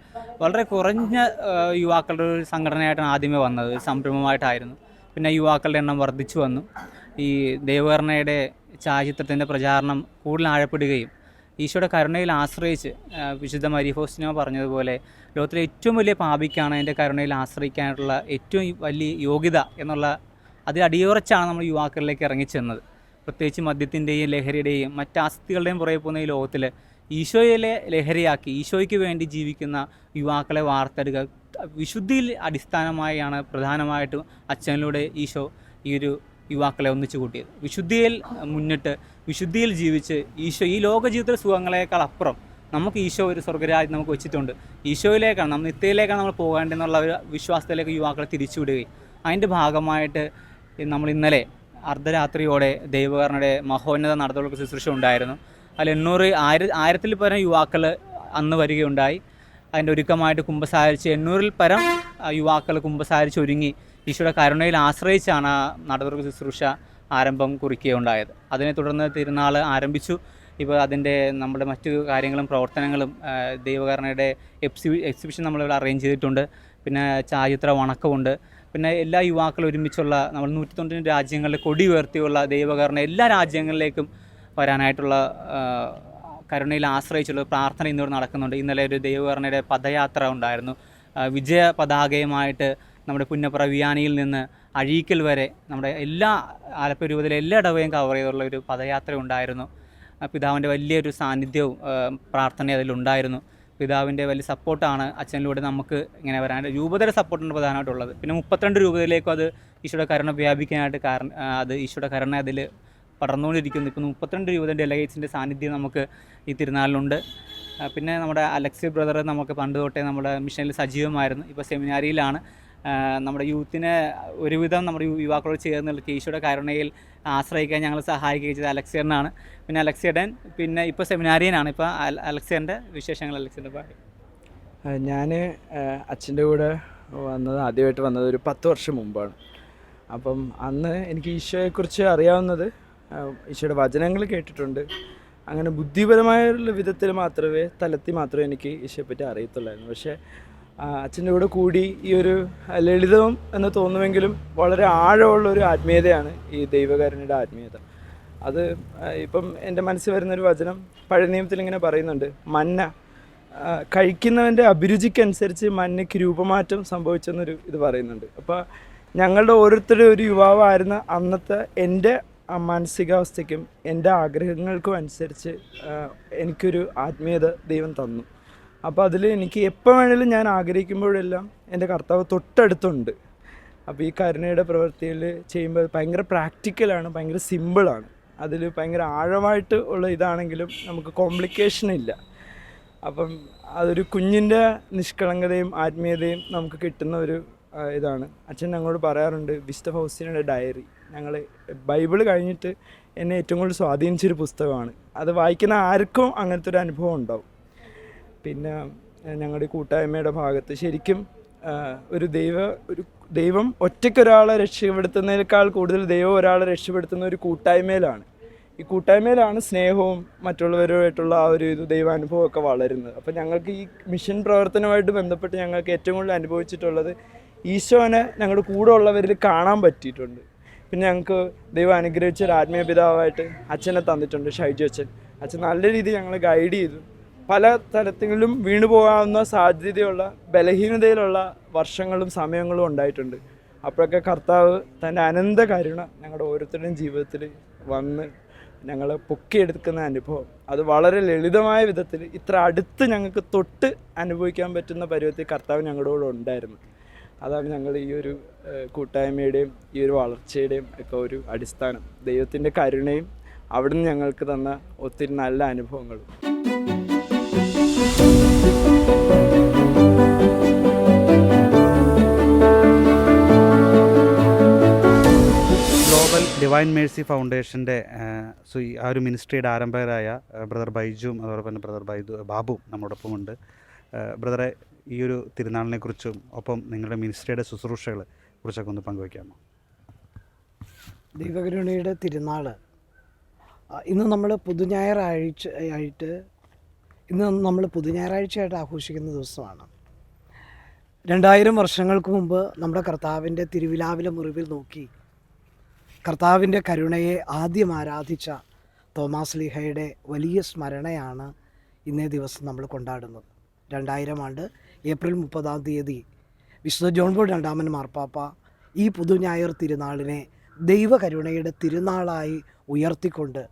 വളരെ കുറഞ്ഞ യുവാക്കളുടെ ഒരു സംഘടനയായിട്ടാണ് ആദ്യമേ വന്നത്, ഒരു സംരംഭമായിട്ടായിരുന്നു. പിന്നെ യുവാക്കളുടെ എണ്ണം വർദ്ധിച്ചു വന്നു. ഈ ദൈവകരുണയുടെ ഛായാചിത്രത്തിൻ്റെ പ്രചാരണം കൂടുതൽ ആഴപ്പെടുകയും ഈശോയുടെ കരുണയിൽ ആശ്രയിച്ച് വിശുദ്ധ മരിയ ഫൗസ്തീന പറഞ്ഞതുപോലെ ലോകത്തിലെ ഏറ്റവും വലിയ പാപിക്കാണ് എൻ്റെ കരുണയിൽ ആശ്രയിക്കാനായിട്ടുള്ള ഏറ്റവും വലിയ യോഗ്യത എന്നുള്ള അതിൽ അടിയുറച്ചാണ് നമ്മൾ യുവാക്കളിലേക്ക് ഇറങ്ങിച്ചെന്നത്. പ്രത്യേകിച്ച് മദ്യത്തിൻ്റെയും ലഹരിയുടെയും മറ്റ് ആസ്തികളുടെയും പുറകെ പോകുന്ന ഈ ലോകത്തിൽ ഈശോയിലെ ലഹരിയാക്കി ഈശോയ്ക്ക് വേണ്ടി ജീവിക്കുന്ന യുവാക്കളെ വാർത്തെടുക്കുക, വിശുദ്ധിയിൽ അടിസ്ഥാനമായാണ് പ്രധാനമായിട്ടും അച്ഛനിലൂടെ ഈശോ ഈ ഒരു യുവാക്കളെ ഒന്നിച്ചു കൂട്ടിയത്. വിശുദ്ധിയിൽ മുന്നിട്ട് വിശുദ്ധിയിൽ ജീവിച്ച് ഈശോ ഈ ലോക ജീവിത സുഖങ്ങളേക്കാൾ അപ്പുറം നമുക്ക് ഈശോ ഒരു സ്വർഗ്ഗരാജ്യം നമുക്ക് വെച്ചിട്ടുണ്ട്, ഈശോയിലേക്കാണ് നമ്മൾ നിത്യയിലേക്കാണ് നമ്മൾ പോകേണ്ടതെന്നുള്ള ഒരു വിശ്വാസത്തിലേക്ക് യുവാക്കളെ തിരിച്ചുവിടുകയും അതിൻ്റെ ഭാഗമായിട്ട് നമ്മൾ ഇന്നലെ അർദ്ധരാത്രിയോടെ ദൈവകരുണയുടെ മഹോന്നത നടത്തുള്ള ശുശ്രൂഷ ഉണ്ടായിരുന്നു. അതിൽ 1000-ൽ പരം യുവാക്കൾ അന്ന് വരികയുണ്ടായി. അതിൻ്റെ ഒരുക്കമായിട്ട് കുമ്പസാരിച്ച് 800-ൽ പരം യുവാക്കൾ കുമ്പസാരിച്ച് ഒരുങ്ങി ഈശോയുടെ കരുണയിൽ ആശ്രയിച്ചാണ് ആ നടത്തുള്ള ശുശ്രൂഷ ആരംഭം കുറിക്കുകയുണ്ടായത്. അതിനെ തുടർന്ന് തിരുനാൾ ആരംഭിച്ചു. ഇപ്പോൾ അതിൻ്റെ നമ്മുടെ മറ്റു കാര്യങ്ങളും പ്രവർത്തനങ്ങളും ദൈവകരുണയുടെ എക്സിബിഷൻ നമ്മളിവിടെ അറേഞ്ച് ചെയ്തിട്ടുണ്ട്. പിന്നെ ഛായാചിത്ര വണക്കമുണ്ട്. പിന്നെ എല്ലാ യുവാക്കളും ഒരുമിച്ചുള്ള നമ്മൾ 190 രാജ്യങ്ങളിൽ കൊടി ഉയർത്തിയുള്ള ദൈവകരുണ എല്ലാ രാജ്യങ്ങളിലേക്കും വരാനായിട്ടുള്ള കരുണയിൽ ആശ്രയിച്ചുള്ള പ്രാർത്ഥന ഇന്നിവിടെ നടക്കുന്നുണ്ട്. ഇന്നലെ ഒരു ദൈവകരുണയുടെ പദയാത്ര ഉണ്ടായിരുന്നു. വിജയ പതാകയുമായിട്ട് നമ്മുടെ പുന്നപ്ര വിയാനിയിൽ നിന്ന് അഴീക്കൽ വരെ നമ്മുടെ എല്ലാ ആലപ്പുഴ രൂപതയിലെ എല്ലാ ഇടവയും കവർ ചെയ്തുള്ള ഒരു പദയാത്ര ഉണ്ടായിരുന്നു. പിതാവിൻ്റെ വലിയൊരു സാന്നിധ്യവും പ്രാർത്ഥന അതിലുണ്ടായിരുന്നു. പിതാവിൻ്റെ വലിയ സപ്പോർട്ടാണ് അച്ഛനിലൂടെ നമുക്ക് ഇങ്ങനെ വരാനായിട്ട് രൂപതയുടെ സപ്പോർട്ടാണ് പ്രധാനമായിട്ടുള്ളത്. പിന്നെ 32 രൂപതയിലേക്കും അത് ഈശോയുടെ കരുണ വ്യാപിക്കാനായിട്ട് അത് ഈശോയുടെ കരുണ അതിൽ പടർന്നുകൊണ്ടിരിക്കുന്നു. ഇപ്പോൾ 32 രൂപതയുടെ ഡെലഗേറ്റ്സിൻ്റെ സാന്നിധ്യം നമുക്ക് ഈ തിരുനാളിലുണ്ട്. പിന്നെ നമ്മുടെ അലക്സി ബ്രദർ നമുക്ക് പണ്ട് തൊട്ടേ നമ്മുടെ മിഷനിൽ സജീവമായിരുന്നു. ഇപ്പോൾ സെമിനാരിയിലാണ്. നമ്മുടെ യൂത്തിനെ ഒരുവിധം നമ്മുടെ യുവാക്കളോട് ചേർന്ന് ഈശോയുടെ കരുണയിൽ ആശ്രയിക്കാൻ ഞങ്ങൾ സഹായിക്കുകയും ചെയ്തത് അലക്സിയറിനാണ്. പിന്നെ അലക്സിയഡൻ പിന്നെ ഇപ്പോൾ സെമിനാരിയനാണ്. ഇപ്പോൾ അലക്സിയറിൻ്റെ വിശേഷങ്ങൾ അലക്സിയറിൻ്റെ പാടി. ഞാൻ അച്ഛൻ്റെ കൂടെ ആദ്യമായിട്ട് വന്നത് ഒരു 10 വർഷം മുമ്പാണ്. അപ്പം അന്ന് എനിക്ക് ഈശോയെക്കുറിച്ച് അറിയാവുന്നത് ഈശോയുടെ വചനങ്ങൾ കേട്ടിട്ടുണ്ട്. അങ്ങനെ ബുദ്ധിപരമായുള്ള വിധത്തിൽ തലത്തിൽ മാത്രമേ എനിക്ക് ഈശോയെപ്പറ്റി അറിയത്തുള്ളായിരുന്നു. പക്ഷേ അച്ഛൻ്റെ കൂടെ കൂടി ഈ ഒരു ലളിതം എന്ന് തോന്നുമെങ്കിലും വളരെ ആഴമുള്ളൊരു ആത്മീയതയാണ് ഈ ദൈവകരുണയുടെ ആത്മീയത. അത് ഇപ്പം എൻ്റെ മനസ്സിൽ വരുന്നൊരു വചനം പഴയ നിയമത്തിൽ ഇങ്ങനെ പറയുന്നുണ്ട്, മന്ന കഴിക്കുന്നവൻ്റെ അഭിരുചിക്കനുസരിച്ച് മന്നയ്ക്ക് രൂപമാറ്റം സംഭവിച്ചെന്നൊരു ഇത് പറയുന്നുണ്ട്. അപ്പോൾ ഞങ്ങളുടെ ഓരോരുത്തരുടെ ഒരു യുവാവായിരുന്ന അന്നത്തെ എൻ്റെ മാനസികാവസ്ഥയ്ക്കും എൻ്റെ ആഗ്രഹങ്ങൾക്കും അനുസരിച്ച് എനിക്കൊരു ആത്മീയത ദൈവം തന്നു. അപ്പോൾ അതിൽ എനിക്ക് എപ്പോൾ വേണമെങ്കിലും ഞാൻ ആഗ്രഹിക്കുമ്പോഴെല്ലാം എൻ്റെ കർത്താവ് തൊട്ടടുത്തുണ്ട്. അപ്പോൾ ഈ കരുണയുടെ പ്രവൃത്തിയിൽ ചെയ്യുമ്പോൾ ഭയങ്കര പ്രാക്ടിക്കലാണ്, ഭയങ്കര സിമ്പിളാണ്. അതിൽ ഭയങ്കര ആഴമായിട്ട് ഉള്ള ഇതാണെങ്കിലും നമുക്ക് കോംപ്ലിക്കേഷൻ ഇല്ല. അപ്പം അതൊരു കുഞ്ഞിൻ്റെ നിഷ്കളങ്കതയും ആത്മീയതയും നമുക്ക് കിട്ടുന്ന ഒരു ഇതാണ്. അച്ഛൻ ഞങ്ങളോട് പറയാറുണ്ട്, വിശുദ്ധ ഫൗസ്തീനയുടെ ഡയറി ഞങ്ങൾ ബൈബിൾ കഴിഞ്ഞിട്ട് എന്നെ ഏറ്റവും കൂടുതൽ സ്വാധീനിച്ചൊരു പുസ്തകമാണ്. അത് വായിക്കുന്ന ആർക്കും അങ്ങനത്തെ ഒരു അനുഭവം ഉണ്ടാവും. പിന്നെ ഞങ്ങളുടെ കൂട്ടായ്മയുടെ ഭാഗത്ത് ശരിക്കും ഒരു ദൈവം ഒറ്റയ്ക്കൊരാളെ രക്ഷപ്പെടുത്തുന്നതിനേക്കാൾ കൂടുതൽ ദൈവം ഒരാളെ രക്ഷപ്പെടുത്തുന്ന ഒരു കൂട്ടായ്മയിലാണ്. ഈ കൂട്ടായ്മയിലാണ് സ്നേഹവും മറ്റുള്ളവരുമായിട്ടുള്ള ആ ഒരു ദൈവാനുഭവമൊക്കെ വളരുന്നത്. അപ്പോൾ ഞങ്ങൾക്ക് ഈ മിഷൻ പ്രവർത്തനവുമായിട്ട് ബന്ധപ്പെട്ട് ഞങ്ങൾക്ക് ഏറ്റവും കൂടുതൽ അനുഭവിച്ചിട്ടുള്ളത് ഈശോനെ ഞങ്ങളുടെ കൂടെ ഉള്ളവരിൽ കാണാൻ പറ്റിയിട്ടുണ്ട്. പിന്നെ ഞങ്ങൾക്ക് ദൈവം അനുഗ്രഹിച്ച ഒരു ആത്മീയ പിതാവായിട്ട് അച്ഛനെ തന്നിട്ടുണ്ട്, ഷൈജു അച്ഛൻ. അച്ഛൻ നല്ല രീതിയിൽ ഞങ്ങളെ ഗൈഡ് ചെയ്തു. പല തരത്തിലും വീണു പോകാവുന്ന സാധ്യതയുള്ള ബലഹീനതയിലുള്ള വർഷങ്ങളും സമയങ്ങളും ഉണ്ടായിട്ടുണ്ട്. അപ്പോഴൊക്കെ കർത്താവ് തൻ്റെ അനന്ത കരുണ ഞങ്ങളുടെ ഓരോരുത്തരുടെയും ജീവിതത്തിൽ വന്ന് ഞങ്ങളെ പൊക്കിയെടുക്കുന്ന അനുഭവം, അത് വളരെ ലളിതമായ വിധത്തിൽ ഇത്ര അടുത്ത് ഞങ്ങൾക്ക് തൊട്ട് അനുഭവിക്കാൻ പറ്റുന്ന പരുവത്തിൽ കർത്താവ് ഞങ്ങളുടെ കൂടെ ഉണ്ടായിരുന്നു. അതാണ് ഞങ്ങൾ ഈ ഒരു കൂട്ടായ്മയുടെയും ഈ ഒരു വളർച്ചയുടെയും ഒക്കെ ഒരു അടിസ്ഥാനം. ദൈവത്തിൻ്റെ കരുണയും അവിടുന്ന് ഞങ്ങൾക്ക് തന്ന ഒത്തിരി നല്ല അനുഭവങ്ങളും. ഗ്ലോബൽ ഡിവൈൻ മേഴ്സി ഫൗണ്ടേഷൻ്റെ ആ ഒരു മിനിസ്ട്രിയുടെ ആരംഭകരായ ബ്രദർ ബൈജുവും അതുപോലെ തന്നെ ബ്രദർ ബാബുവും നമ്മോടൊപ്പമുണ്ട്. ബ്രദറെ, ഈ ഒരു തിരുനാളിനെ കുറിച്ചും ഒപ്പം നിങ്ങളുടെ മിനിസ്ട്രിയുടെ ശുശ്രൂഷകളെ കുറിച്ചൊക്കെ ഒന്ന് പങ്കുവയ്ക്കാമോ? ദൈവകരുണയുടെ തിരുനാൾ ഇന്ന് നമ്മൾ പുതുഞായറാഴ്ചയായിട്ട് ആഘോഷിക്കുന്ന ദിവസമാണ്. 2000 വർഷങ്ങൾക്ക് മുമ്പ് നമ്മുടെ കർത്താവിൻ്റെ തിരുവിലാവിലെ മുറിവിൽ നോക്കി കർത്താവിൻ്റെ കരുണയെ ആദ്യം ആരാധിച്ച തോമാസ് ലീഹയുടെ വലിയ സ്മരണയാണ് ഇന്നേ ദിവസം നമ്മൾ കൊണ്ടാടുന്നത്. 2000 ആണ്ട് ഏപ്രിൽ 30 വിശുദ്ധ ജോൺ പോൾ രണ്ടാമൻ മാർപ്പാപ്പ ഈ പുതുഞായർ തിരുനാളിനെ ദൈവകരുണയുടെ തിരുനാളായി ഉയർത്തിക്കൊണ്ട്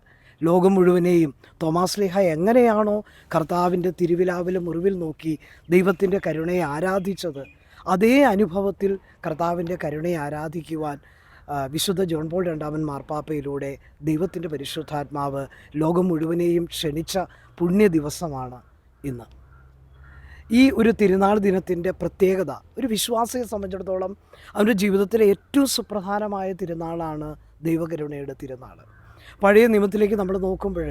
ലോകം മുഴുവനെയും തോമാസ് ലീഹ എങ്ങനെയാണോ കർത്താവിൻ്റെ തിരുവിലാവിലെ മുറിവിൽ നോക്കി ദൈവത്തിൻ്റെ കരുണയെ ആരാധിച്ചത്, അതേ അനുഭവത്തിൽ കർത്താവിൻ്റെ കരുണയെ ആരാധിക്കുവാൻ വിശുദ്ധ ജോൺ പോൾ രണ്ടാമൻ മാർപ്പാപ്പയിലൂടെ ദൈവത്തിൻ്റെ പരിശുദ്ധാത്മാവ് ലോകം മുഴുവനെയും ക്ഷണിച്ച പുണ്യ ദിവസമാണ് ഇന്ന്. ഈ ഒരു തിരുനാൾ ദിനത്തിൻ്റെ പ്രത്യേകത, ഒരു വിശ്വാസിയെ സംബന്ധിച്ചിടത്തോളം അവൻ്റെ ജീവിതത്തിലെ ഏറ്റവും സുപ്രധാനമായ തിരുനാളാണ് ദൈവകരുണയുടെ തിരുനാൾ. പഴയ നിയമത്തിലേക്ക് നമ്മൾ നോക്കുമ്പോൾ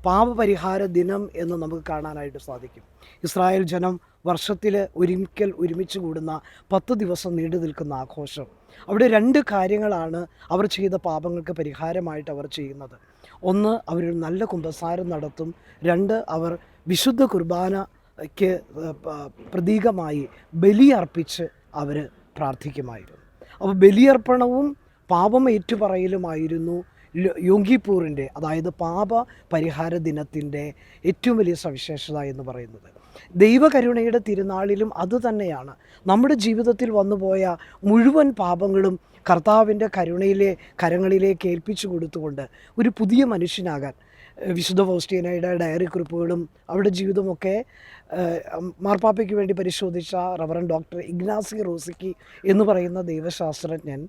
പാപപരിഹാര ദിനം എന്ന് നമുക്ക് കാണാനായിട്ട് സാധിക്കും. ഇസ്രായേൽ ജനം വർഷത്തിൽ ഒരിക്കൽ ഒരുമിച്ച് കൂടുന്ന 10 ദിവസം നീണ്ടു നിൽക്കുന്ന ആഘോഷം. അവിടെ 2 കാര്യങ്ങളാണ് അവർ ചെയ്ത പാപങ്ങൾക്ക് പരിഹാരമായിട്ട് അവർ ചെയ്യുന്നത്. ഒന്ന്, അവരൊരു നല്ല കുമ്പസാരം നടത്തും. 2, അവർ വിശുദ്ധ കുർബാനയ്ക്ക് പ്രതീകമായി ബലിയർപ്പിച്ച് അവർ പ്രാർത്ഥിക്കുമായിരുന്നു. അപ്പോൾ ബലിയർപ്പണവും പാപം ഏറ്റുപറയലുമായിരുന്നു യോങ്കിപ്പൂറിൻ്റെ, അതായത് പാപ പരിഹാര ദിനത്തിൻ്റെ ഏറ്റവും വലിയ സവിശേഷത എന്ന് പറയുന്നത്. ദൈവകരുണയുടെ തിരുനാളിലും അതുതന്നെയാണ്. നമ്മുടെ ജീവിതത്തിൽ വന്നുപോയ മുഴുവൻ പാപങ്ങളും കർത്താവിൻ്റെ കരങ്ങളിലേക്ക് ഏൽപ്പിച്ചു കൊടുത്തുകൊണ്ട് ഒരു പുതിയ മനുഷ്യനാകാൻ വിശുദ്ധ ഫൗസ്റ്റീനയുടെ ഡയറി കുറിപ്പുകളും അവരുടെ ജീവിതമൊക്കെ മാർപ്പാപ്പയ്ക്ക് വേണ്ടി പരിശോധിച്ച റവറൻഡ് ഡോക്ടർ ഇഗ്നാസി റോസിക്കി എന്ന് പറയുന്ന ദൈവശാസ്ത്രജ്ഞൻ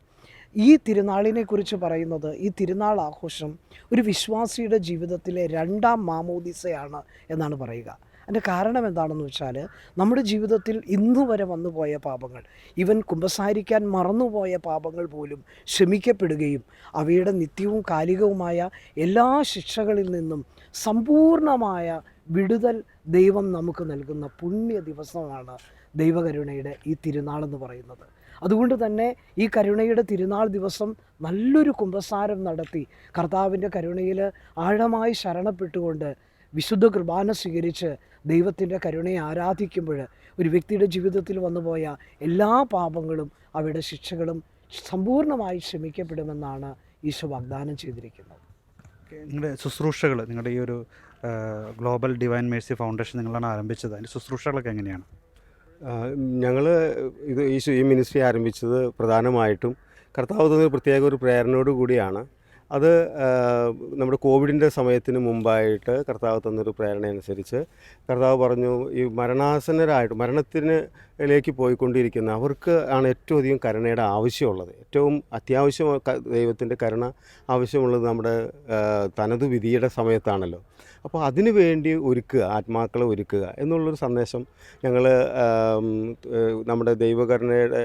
ഈ തിരുനാളിനെക്കുറിച്ച് പറയുന്നത്, ഈ തിരുനാൾ ആഘോഷം ഒരു വിശ്വാസിയുടെ ജീവിതത്തിലെ 2ാം മാമോദിസയാണ് എന്നാണ് പറയുക. അതിൻ്റെ കാരണം എന്താണെന്ന് വെച്ചാൽ, നമ്മുടെ ജീവിതത്തിൽ ഇന്നു വരെ വന്നുപോയ പാപങ്ങൾ, ഇവൻ കുമ്പസാരിക്കാൻ മറന്നുപോയ പാപങ്ങൾ പോലും ക്ഷമിക്കപ്പെടുകയും അവയുടെ നിത്യവും കാലികവുമായ എല്ലാ ശിക്ഷകളിൽ നിന്നും സമ്പൂർണമായ വിടുതൽ ദൈവം നമുക്ക് നൽകുന്ന പുണ്യ ദിവസമാണ് ദൈവകരുണയുടെ ഈ തിരുനാളെന്ന് പറയുന്നത്. അതുകൊണ്ട് തന്നെ ഈ കരുണയുടെ തിരുനാൾ ദിവസം നല്ലൊരു കുമ്പസാരം നടത്തി കർത്താവിൻ്റെ കരുണയിൽ ആഴമായി ശരണപ്പെട്ടുകൊണ്ട് വിശുദ്ധ കുർബാന സ്വീകരിച്ച് ദൈവത്തിൻ്റെ കരുണയെ ആരാധിക്കുമ്പോൾ ഒരു വ്യക്തിയുടെ ജീവിതത്തിൽ വന്നുപോയ എല്ലാ പാപങ്ങളും അവയുടെ ശിക്ഷകളും സമ്പൂർണ്ണമായി ക്ഷമിക്കപ്പെടുമെന്നാണ് ഈശോ വാഗ്ദാനം ചെയ്തിരിക്കുന്നത്. നിങ്ങളുടെ ശുശ്രൂഷകൾ, നിങ്ങളുടെ ഈ ഒരു ഗ്ലോബൽ ഡിവൈൻ മേഴ്സി ഫൗണ്ടേഷൻ നിങ്ങളാണ് ആരംഭിച്ചത്. അതിൻ്റെ ശുശ്രൂഷകളൊക്കെ എങ്ങനെയാണ്? ഞങ്ങൾ ഈ മിനിസ്ട്രി ആരംഭിച്ചത് പ്രധാനമായിട്ടും കർത്താവ് തന്നൊരു പ്രത്യേക ഒരു പ്രേരണയോട് കൂടിയാണ്. അത് നമ്മുടെ കോവിഡിൻ്റെ സമയത്തിന് മുമ്പായിട്ട് കർത്താവ് തന്നൊരു പ്രേരണയനുസരിച്ച് കർത്താവ് പറഞ്ഞു, ഈ മരണത്തിലേക്ക് പോയിക്കൊണ്ടിരിക്കുന്ന അവർക്ക് ആണ് ഏറ്റവും അധികം കരുണയുടെ ആവശ്യമുള്ളത്. ഏറ്റവും അത്യാവശ്യം ദൈവത്തിൻ്റെ കരുണ ആവശ്യമുള്ളത് നമ്മുടെ തനതു വിധിയുടെ സമയത്താണല്ലോ. അപ്പോൾ അതിനു വേണ്ടി ആത്മാക്കളെ ഒരുക്കുക എന്നുള്ളൊരു സന്ദേശം ഞങ്ങൾ നമ്മുടെ ദൈവകരുണയുടെ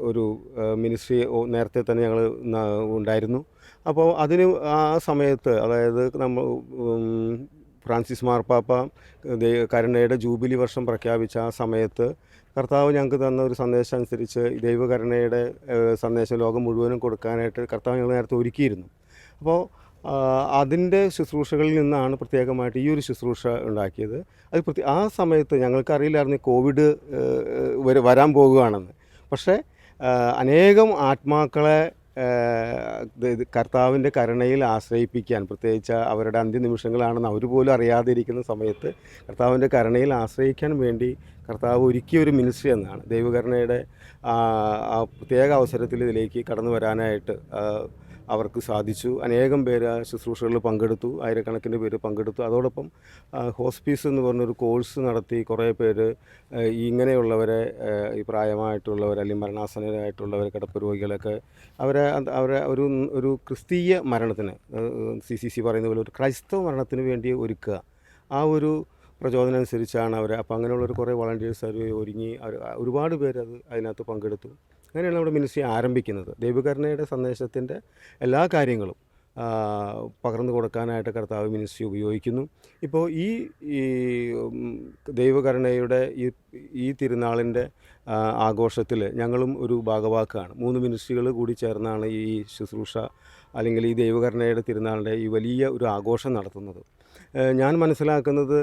ഒരു മിനിസ്ട്രി നേരത്തെ തന്നെ ഞങ്ങൾ ഉണ്ടായിരുന്നു. അപ്പോൾ അതിന് ആ സമയത്ത്, അതായത് നമ്മൾ ഫ്രാൻസിസ് മാർപ്പാപ്പ കരുണയുടെ ജൂബിലി വർഷം പ്രഖ്യാപിച്ച ആ സമയത്ത് കർത്താവ് ഞങ്ങൾക്ക് തന്ന ഒരു സന്ദേശം അനുസരിച്ച് ഈ ദൈവകരുണയുടെ സന്ദേശം ലോകം മുഴുവനും കൊടുക്കാനായിട്ട് കർത്താവ് ഞങ്ങൾ നേരത്തെ ഒരുക്കിയിരുന്നു. അപ്പോൾ അതിൻ്റെ ശുശ്രൂഷകളിൽ നിന്നാണ് പ്രത്യേകമായിട്ട് ഈ ഒരു ശുശ്രൂഷ ഉണ്ടാക്കിയത്. അത് ആ സമയത്ത് ഞങ്ങൾക്കറിയില്ലായിരുന്നു കോവിഡ് വരാൻ പോകുകയാണെന്ന്. പക്ഷേ അനേകം ആത്മാക്കളെ കർത്താവിൻ്റെ കരുണയിൽ ആശ്രയിപ്പിക്കാൻ, പ്രത്യേകിച്ച് അവരുടെ അന്ത്യനിമിഷങ്ങളാണെന്ന് അവർ പോലും അറിയാതെ ഇരിക്കുന്ന സമയത്ത് കർത്താവിൻ്റെ കരുണയിൽ ആശ്രയിക്കാൻ വേണ്ടി കർത്താവ് ഒരുക്കിയ ഒരു മിനിസ്ട്രി എന്നാണ്. ദൈവകരുണയുടെ ആ പ്രത്യേക അവസരത്തിൽ ഇതിലേക്ക് കടന്നു വരാനായിട്ട് അവർക്ക് സാധിച്ചു. അനേകം പേര് ആ ശുശ്രൂഷകളിൽ പങ്കെടുത്തു, ആയിരക്കണക്കിന് പേര് പങ്കെടുത്തു. അതോടൊപ്പം ഹോസ്പീസ് എന്ന് പറഞ്ഞൊരു കോഴ്സ് നടത്തി കുറേ പേര് ഇങ്ങനെയുള്ളവരെ, ഈ പ്രായമായിട്ടുള്ളവർ അല്ലെങ്കിൽ മരണാസന്നരായിട്ടുള്ളവർ, കിടപ്പ് രോഗികളൊക്കെ അവരെ ഒരു ക്രിസ്തീയ മരണത്തിന്, CCC പറയുന്ന പോലെ ഒരു ക്രൈസ്തവ മരണത്തിന് വേണ്ടി ഒരുക്കുക. ആ ഒരു പ്രചോദനം അനുസരിച്ചാണ് അവർ. അപ്പോൾ അങ്ങനെയുള്ളൊരു കുറേ വളണ്ടിയേഴ്സ് അവർ ഒരുങ്ങി, ഒരുപാട് പേര് അതിനകത്ത് പങ്കെടുത്തു. അങ്ങനെയാണ് നമ്മുടെ മിനിസ്ട്രി ആരംഭിക്കുന്നത്. ദൈവകരുണയുടെ സന്ദേശത്തിൻ്റെ എല്ലാ കാര്യങ്ങളും പകർന്നു കൊടുക്കാനായിട്ട് കർത്താവ് മിനിസ്ട്രി ഉപയോഗിക്കുന്നു. ഇപ്പോൾ ഈ ദൈവകരുണയുടെ ഈ തിരുനാളിൻ്റെ ആഘോഷത്തിൽ ഞങ്ങളും ഒരു ഭാഗവാക്കാണ്. 3 മിനിസ്ട്രികൾ കൂടി ചേർന്നാണ് ഈ ശുശ്രൂഷ അല്ലെങ്കിൽ ഈ ദൈവകരുണയുടെ തിരുനാളിൻ്റെ ഈ വലിയ ഒരു ആഘോഷം നടത്തുന്നത്. ഞാൻ മനസ്സിലാക്കുന്നത്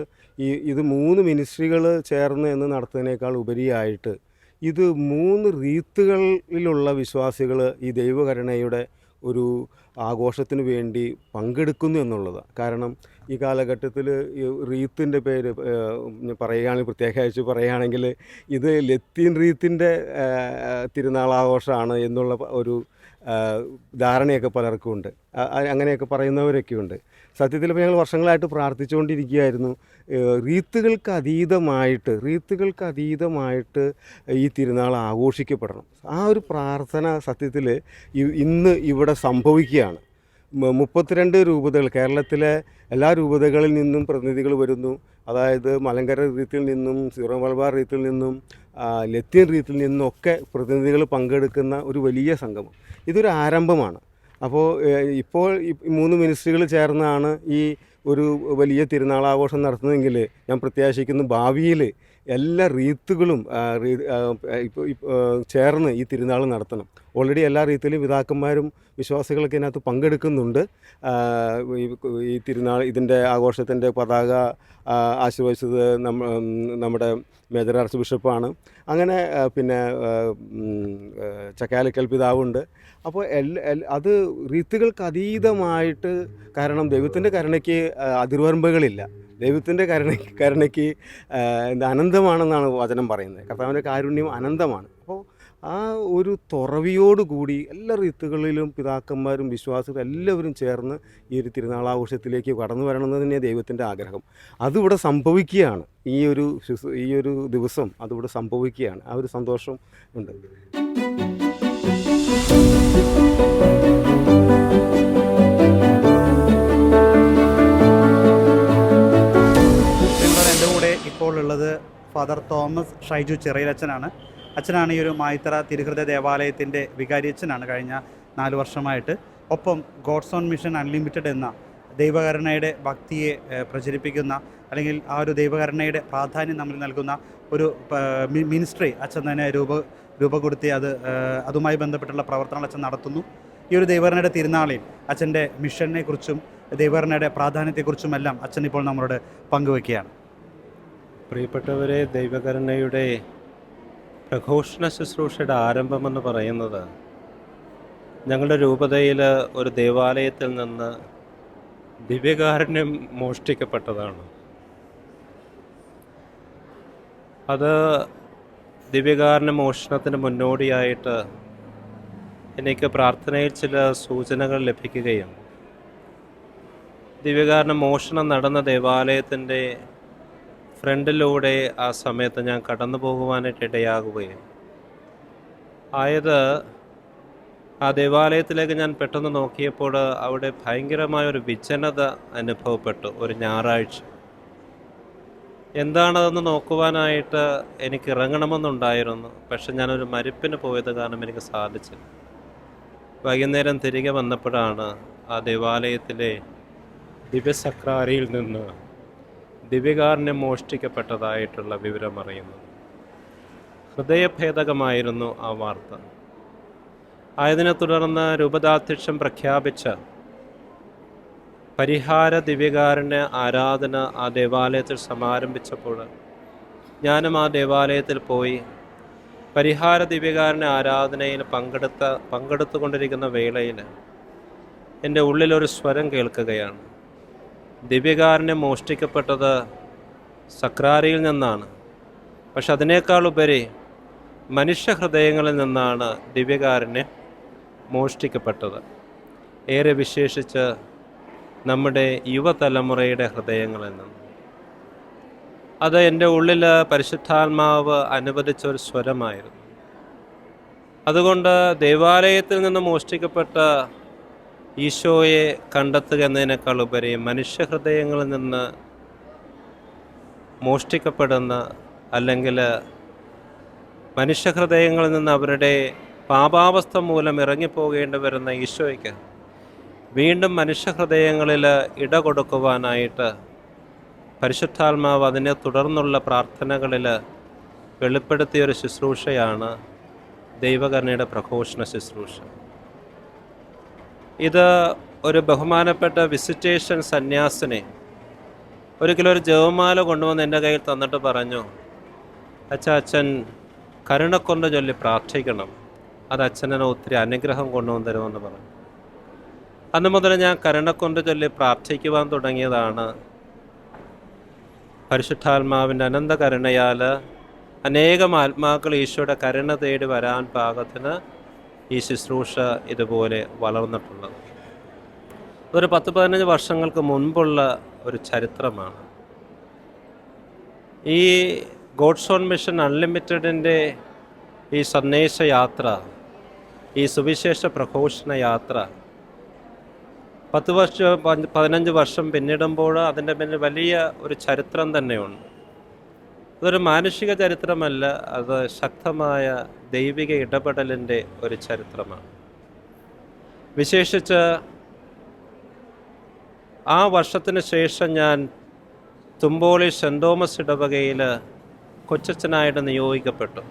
ഇത് 3 മിനിസ്ട്രികൾ ചേർന്ന് എന്ന് നടത്തുന്നതിനേക്കാൾ ഉപരിയായിട്ട് ഇത് 3 റീത്തുകളിലുള്ള വിശ്വാസികൾ ഈ ദൈവകരുണയുടെ ഒരു ആഘോഷത്തിന് വേണ്ടി പങ്കെടുക്കുന്നു എന്നുള്ളതാണ്. കാരണം ഈ കാലഘട്ടത്തിൽ ഈ റീത്തിൻ്റെ പേര് പറയുകയാണെങ്കിൽ, പ്രത്യേകിച്ച് പറയുകയാണെങ്കിൽ ഇത് ലത്തീൻ റീത്തിൻ്റെ തിരുനാളാഘോഷമാണ് എന്നുള്ള ഒരു ധാരണയൊക്കെ പലർക്കും ഉണ്ട്. അങ്ങനെയൊക്കെ പറയുന്നവരൊക്കെ ഉണ്ട്. സത്യത്തിൽ ഇപ്പോൾ ഞങ്ങൾ വർഷങ്ങളായിട്ട് പ്രാർത്ഥിച്ചുകൊണ്ടിരിക്കുകയായിരുന്നു, റീത്തുകൾക്ക് അതീതമായിട്ട് ഈ തിരുനാൾ ആഘോഷിക്കപ്പെടണം. ആ ഒരു പ്രാർത്ഥന സത്യത്തിൽ ഇന്ന് ഇവിടെ സംഭവിക്കുകയാണ്. 32 രൂപതകൾ, കേരളത്തിലെ എല്ലാ രൂപതകളിൽ നിന്നും പ്രതിനിധികൾ വരുന്നു. അതായത് മലങ്കര റീത്തിൽ നിന്നും, സീറോ മലബാർ റീത്തിൽ നിന്നും, ലത്തീൻ റീത്തിൽ നിന്നൊക്കെ പ്രതിനിധികൾ പങ്കെടുക്കുന്ന ഒരു വലിയ സംഗമം. ഇതൊരു ആരംഭമാണ്. അപ്പോൾ ഇപ്പോൾ 3 മിനിസ്ട്രികൾ ചേർന്നാണ് ഈ ഒരു വലിയ തിരുനാളാഘോഷം നടത്തുന്നതെങ്കിൽ ഞാൻ പ്രത്യാശിക്കുന്നു ഭാവിയിൽ എല്ലാ റീത്തുകളും ചേർന്ന് ഈ തിരുനാൾ നടത്തണം. ഓൾറെഡി എല്ലാ റീത്തിലും പിതാക്കന്മാരും വിശ്വാസികളൊക്കെ ഇതിനകത്ത് പങ്കെടുക്കുന്നുണ്ട്. ഈ തിരുനാൾ ഇതിൻ്റെ ആഘോഷത്തിൻ്റെ പതാക ആശീർവദിച്ചത് നമ്മുടെ മേജർ ആർച്ച് ബിഷപ്പാണ്. അങ്ങനെ പിന്നെ ചക്കാലക്കൽ പിതാവുണ്ട്. അപ്പോൾ അത് റീത്തുകൾക്ക് അതീതമായിട്ട്, കാരണം ദൈവത്തിൻ്റെ കരുണയ്ക്ക് അതിർവരമ്പുകളില്ല. ദൈവത്തിൻ്റെ കരുണയ്ക്ക് അനന്തമാണെന്നാണ് വചനം പറയുന്നത്. കർത്താവിൻ്റെ കാരുണ്യം അനന്തമാണ്. അപ്പോൾ ആ ഒരു തുറവിയോടുകൂടി എല്ലാ റീത്തുകളിലും പിതാക്കന്മാരും വിശ്വാസികളും എല്ലാവരും ചേർന്ന് ഈ ഒരു തിരുനാളാഘോഷത്തിലേക്ക് കടന്നു വരണമെന്ന് തന്നെയാണ് ദൈവത്തിൻ്റെ ആഗ്രഹം. അതിവിടെ സംഭവിക്കുകയാണ്. ഈ ഒരു ദിവസം അതിവിടെ സംഭവിക്കുകയാണ്. ആ ഒരു സന്തോഷം ഉണ്ട്. എൻ്റെ കൂടെ ഇപ്പോൾ ഉള്ളത് ഫാദർ തോമസ് ഷൈജു ചെറിയലച്ചനാണ്. അച്ഛനാണ് ഈ ഒരു മായിത്തറ തിരുഹൃദയ ദേവാലയത്തിൻ്റെ വികാരിയച്ഛനാണ് കഴിഞ്ഞ 4 വർഷമായിട്ട്. ഒപ്പം ഗോഡ്സ് ഓൺ മിഷൻ അൺലിമിറ്റഡ് എന്ന ദൈവകരുണയുടെ ഭക്തിയെ പ്രചരിപ്പിക്കുന്ന, അല്ലെങ്കിൽ ആ ഒരു ദൈവകരുണയുടെ പ്രാധാന്യം നമ്മൾ നൽകുന്ന ഒരു മിനിസ്ട്രി അച്ഛൻ തന്നെ രൂപപ്പെടുത്തി അതുമായി ബന്ധപ്പെട്ടുള്ള പ്രവർത്തനങ്ങൾ അച്ഛൻ നടത്തുന്നു. ഈ ഒരു ദൈവകരുണയുടെ തിരുനാളിൽ അച്ഛൻ്റെ മിഷനെ കുറിച്ചും ദൈവകരുണയുടെ പ്രാധാന്യത്തെക്കുറിച്ചുമെല്ലാം അച്ഛൻ ഇപ്പോൾ നമ്മളോട് പങ്കുവയ്ക്കുകയാണ്. പ്രിയപ്പെട്ടവരെ, ദൈവകരുണയുടെ പ്രഘോഷണ ശുശ്രൂഷയുടെ ആരംഭമെന്ന് പറയുന്നത് ഞങ്ങളുടെ രൂപതയിൽ ഒരു ദേവാലയത്തിൽ നിന്ന് ദിവ്യകാരുണ്യം മോഷ്ടിക്കപ്പെട്ടതാണ്. അത് ദിവ്യകാരുണ്യ മോഷണത്തിന് മുന്നോടിയായിട്ട് എനിക്ക് പ്രാർത്ഥനയിൽ ചില സൂചനകൾ ലഭിക്കുകയും ദിവ്യകാരുണ്യ മോഷണം നടന്ന ദേവാലയത്തിൻ്റെ ഫ്രണ്ടിലൂടെ ആ സമയത്ത് ഞാൻ കടന്നു പോകുവാനായിട്ട് ഇടയാകുകയും ആ ദേവാലയത്തിലേക്ക് ഞാൻ പെട്ടെന്ന് നോക്കിയപ്പോൾ അവിടെ ഭയങ്കരമായൊരു വിജനത അനുഭവപ്പെട്ടു. ഒരു ഞായറാഴ്ച എന്താണതെന്ന് നോക്കുവാനായിട്ട് എനിക്ക് ഇറങ്ങണമെന്നുണ്ടായിരുന്നു. പക്ഷെ ഞാനൊരു മരിപ്പിന് പോയത് കാരണം എനിക്ക് സാധിച്ചില്ല. വൈകുന്നേരം തിരികെ വന്നപ്പോഴാണ് ആ ദേവാലയത്തിലെ ദിവ്യസക്രാരിയിൽ നിന്ന് ദിവ്യകാരുണ്യം മോഷ്ടിക്കപ്പെട്ടതായിട്ടുള്ള വിവരം അറിയുന്നത്. ഹൃദയഭേദകമായിരുന്നു ആ വാർത്ത. ആയതിനെ തുടർന്ന് രൂപതാധ്യക്ഷൻ പ്രഖ്യാപിച്ച പരിഹാര ദിവ്യകാരുണ്യ ആരാധന ആ ദേവാലയത്തിൽ സമാരംഭിച്ചപ്പോൾ ഞാനും ആ ദേവാലയത്തിൽ പോയി പരിഹാര ദിവ്യകാരുണ്യ ആരാധനയിൽ പങ്കെടുത്തുകൊണ്ടിരിക്കുന്ന വേളയിൽ എൻ്റെ ഉള്ളിലൊരു സ്വരം കേൾക്കുകയാണ്. ദിവ്യകാരുണ്യം മോഷ്ടിക്കപ്പെട്ടത് സക്രാരിയിൽ നിന്നാണ്, പക്ഷെ അതിനേക്കാളുപരി മനുഷ്യഹൃദയങ്ങളിൽ നിന്നാണ് ദിവ്യകാരുണ്യം മോഷ്ടിക്കപ്പെട്ടത്. ഏറെ വിശേഷിച്ച് നമ്മുടെ യുവതലമുറയുടെ ഹൃദയങ്ങളിൽ നിന്ന്. അത് എൻ്റെ ഉള്ളിൽ പരിശുദ്ധാത്മാവ് അനുവദിച്ച ഒരു സ്വരമായിരുന്നു. അതുകൊണ്ട് ദേവാലയത്തിൽ നിന്ന് മോഷ്ടിക്കപ്പെട്ട ഈശോയെ കണ്ടെത്തുക എന്നതിനേക്കാൾ ഉപരി മനുഷ്യഹൃദയങ്ങളിൽ നിന്ന് മോഷ്ടിക്കപ്പെടുന്ന, അല്ലെങ്കിൽ മനുഷ്യഹൃദയങ്ങളിൽ നിന്ന് അവരുടെ പാപാവസ്ഥ മൂലം ഇറങ്ങിപ്പോകേണ്ടി വരുന്ന ഈശോയ്ക്ക് വീണ്ടും മനുഷ്യഹൃദയങ്ങളിൽ ഇട കൊടുക്കുവാനായിട്ട് പരിശുദ്ധാത്മാവ് അതിനെ തുടർന്നുള്ള പ്രാർത്ഥനകളിൽ വെളിപ്പെടുത്തിയൊരു ശുശ്രൂഷയാണ് ദൈവകരുണയുടെ പ്രഘോഷണ ശുശ്രൂഷ. ഇത് ഒരു ബഹുമാനപ്പെട്ട വിസിറ്റേഷൻ സന്യാസിനെ ഒരിക്കലൊരു ജപമാല കൊണ്ടുവന്ന് എൻ്റെ കയ്യിൽ തന്നിട്ട് പറഞ്ഞു, അച്ഛൻ കരുണക്കൊണ്ട് ചൊല്ലി പ്രാർത്ഥിക്കണം, അത് അച്ഛനെ ഒത്തിരി അനുഗ്രഹം കൊണ്ടുവന്ന് തരുമെന്ന് പറഞ്ഞു. അന്ന് മുതൽ ഞാൻ കരുണക്കൊണ്ട് ചൊല്ലി പ്രാർത്ഥിക്കുവാൻ തുടങ്ങിയതാണ്. പരിശുദ്ധാത്മാവിൻ്റെ അനന്ത കരുണയാൽ അനേകം ആത്മാക്കൾ ഈശോയുടെ കരുണ തേടി വരാൻ പാകത്തിന് ഈ ശുശ്രൂഷ ഇതുപോലെ വളർന്നിട്ടുള്ളത്. ഒരു 10-15 വർഷങ്ങൾക്ക് മുൻപുള്ള ഒരു ചരിത്രമാണ്. ഈ ഗോഡ്സ് ഓൺ മിഷൻ അൺലിമിറ്റഡിൻ്റെ ഈ സന്ദേശയാത്ര, ഈ സുവിശേഷ പ്രഘോഷണ യാത്ര 10-15 വർഷം പിന്നിടുമ്പോൾ അതിൻ്റെ പിന്നിൽ വലിയ ഒരു ചരിത്രം തന്നെയുണ്ട്. അതൊരു മാനുഷിക ചരിത്രമല്ല, അത് ശക്തമായ ദൈവിക ഇടപെടലിൻ്റെ ഒരു ചരിത്രമാണ്. വിശേഷിച്ച് ആ വർഷത്തിന് ശേഷം ഞാൻ തുമ്പോളി സെൻറ് തോമസ് ഇടവകയിൽ കൊച്ചച്ഛനായിട്ട് നിയോഗിക്കപ്പെട്ടു.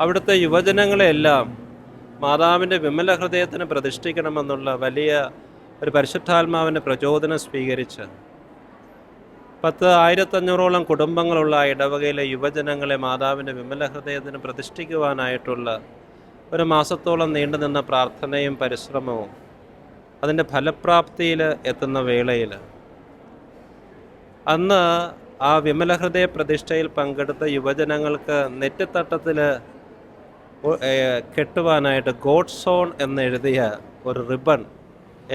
അവിടുത്തെ യുവജനങ്ങളെല്ലാം മാതാവിൻ്റെ വിമല ഹൃദയത്തിന് പ്രതിഷ്ഠിക്കണമെന്നുള്ള വലിയ ഒരു പരിശുദ്ധാത്മാവിൻ്റെ പ്രചോദനം സ്വീകരിച്ച് 1500ഓളം കുടുംബങ്ങളുള്ള ഇടവകയിലെ യുവജനങ്ങളെ മാതാവിൻ്റെ വിമല ഹൃദയത്തിന് പ്രതിഷ്ഠിക്കുവാനായിട്ടുള്ള ഒരു മാസത്തോളം നീണ്ടുനിന്ന പ്രാർത്ഥനയും പരിശ്രമവും അതിൻ്റെ ഫലപ്രാപ്തിയിൽ എത്തുന്ന വേളയിൽ അന്ന് ആ വിമല ഹൃദയ പ്രതിഷ്ഠയിൽ പങ്കെടുത്ത യുവജനങ്ങൾക്ക് നെറ്റിത്തട്ടത്തിൽ കെട്ടുവാനായിട്ട് ഗോഡ്സ് ഓൺ എന്നെഴുതിയ ഒരു റിബൺ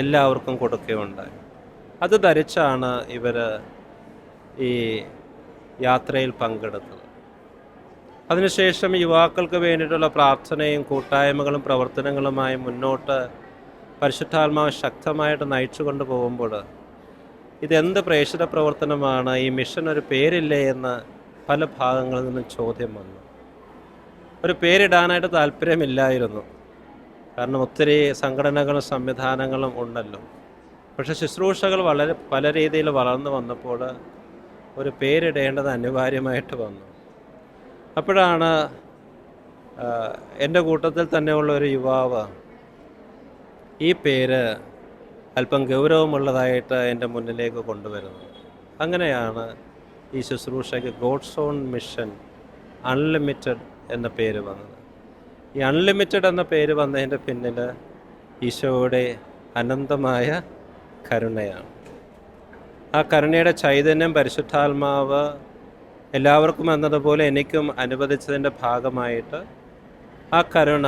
എല്ലാവർക്കും കൊടുക്കുകയുണ്ടായി. അത് ധരിച്ചാണ് ഇവർ ഈ യാത്രയിൽ പങ്കെടുത്തത്. അതിനുശേഷം യുവാക്കൾക്ക് വേണ്ടിയിട്ടുള്ള പ്രാർത്ഥനയും കൂട്ടായ്മകളും പ്രവർത്തനങ്ങളുമായി മുന്നോട്ട് പരിശുദ്ധാത്മാവ് ശക്തമായിട്ട് നയിച്ചു കൊണ്ടുപോകുമ്പോൾ ഇതെന്ത് പ്രേക്ഷിത പ്രവർത്തനമാണ്, ഈ മിഷൻ ഒരു പേരില്ലേ എന്ന് പല ഭാഗങ്ങളിൽ നിന്നും ചോദ്യം വന്നു. ഒരു പേരിടാനായിട്ട് താല്പര്യമില്ലായിരുന്നു, കാരണം ഒത്തിരി സംഘടനകളും സംവിധാനങ്ങളും ഉണ്ടല്ലോ. പക്ഷെ ശുശ്രൂഷകൾ പല രീതിയിൽ വളർന്നു വന്നപ്പോൾ ഒരു പേരിടേണ്ടത് അനിവാര്യമായിട്ട് വന്നു. അപ്പോഴാണ് എൻ്റെ കൂട്ടത്തിൽ തന്നെയുള്ള ഒരു യുവാവ് ഈ പേര് അല്പം ഗൗരവമുള്ളതായിട്ട് എൻ്റെ മുന്നിലേക്ക് കൊണ്ടുവരുന്നത്. അങ്ങനെയാണ് ഈ ശുശ്രൂഷയ്ക്ക് ഗോഡ്സ് ഓൺ മിഷൻ അൺലിമിറ്റഡ് എന്ന പേര് വന്നത്. ഈ അൺലിമിറ്റഡ് എന്ന പേര് വന്നതിൻ്റെ പിന്നിൽ ഈശോയുടെ അനന്തമായ കരുണയാണ്. ആ കരുണയുടെ ചൈതന്യം പരിശുദ്ധാത്മാവ് എല്ലാവർക്കും എന്നതുപോലെ എനിക്കും അനുവദിച്ചതിൻ്റെ ഭാഗമായിട്ട് ആ കരുണ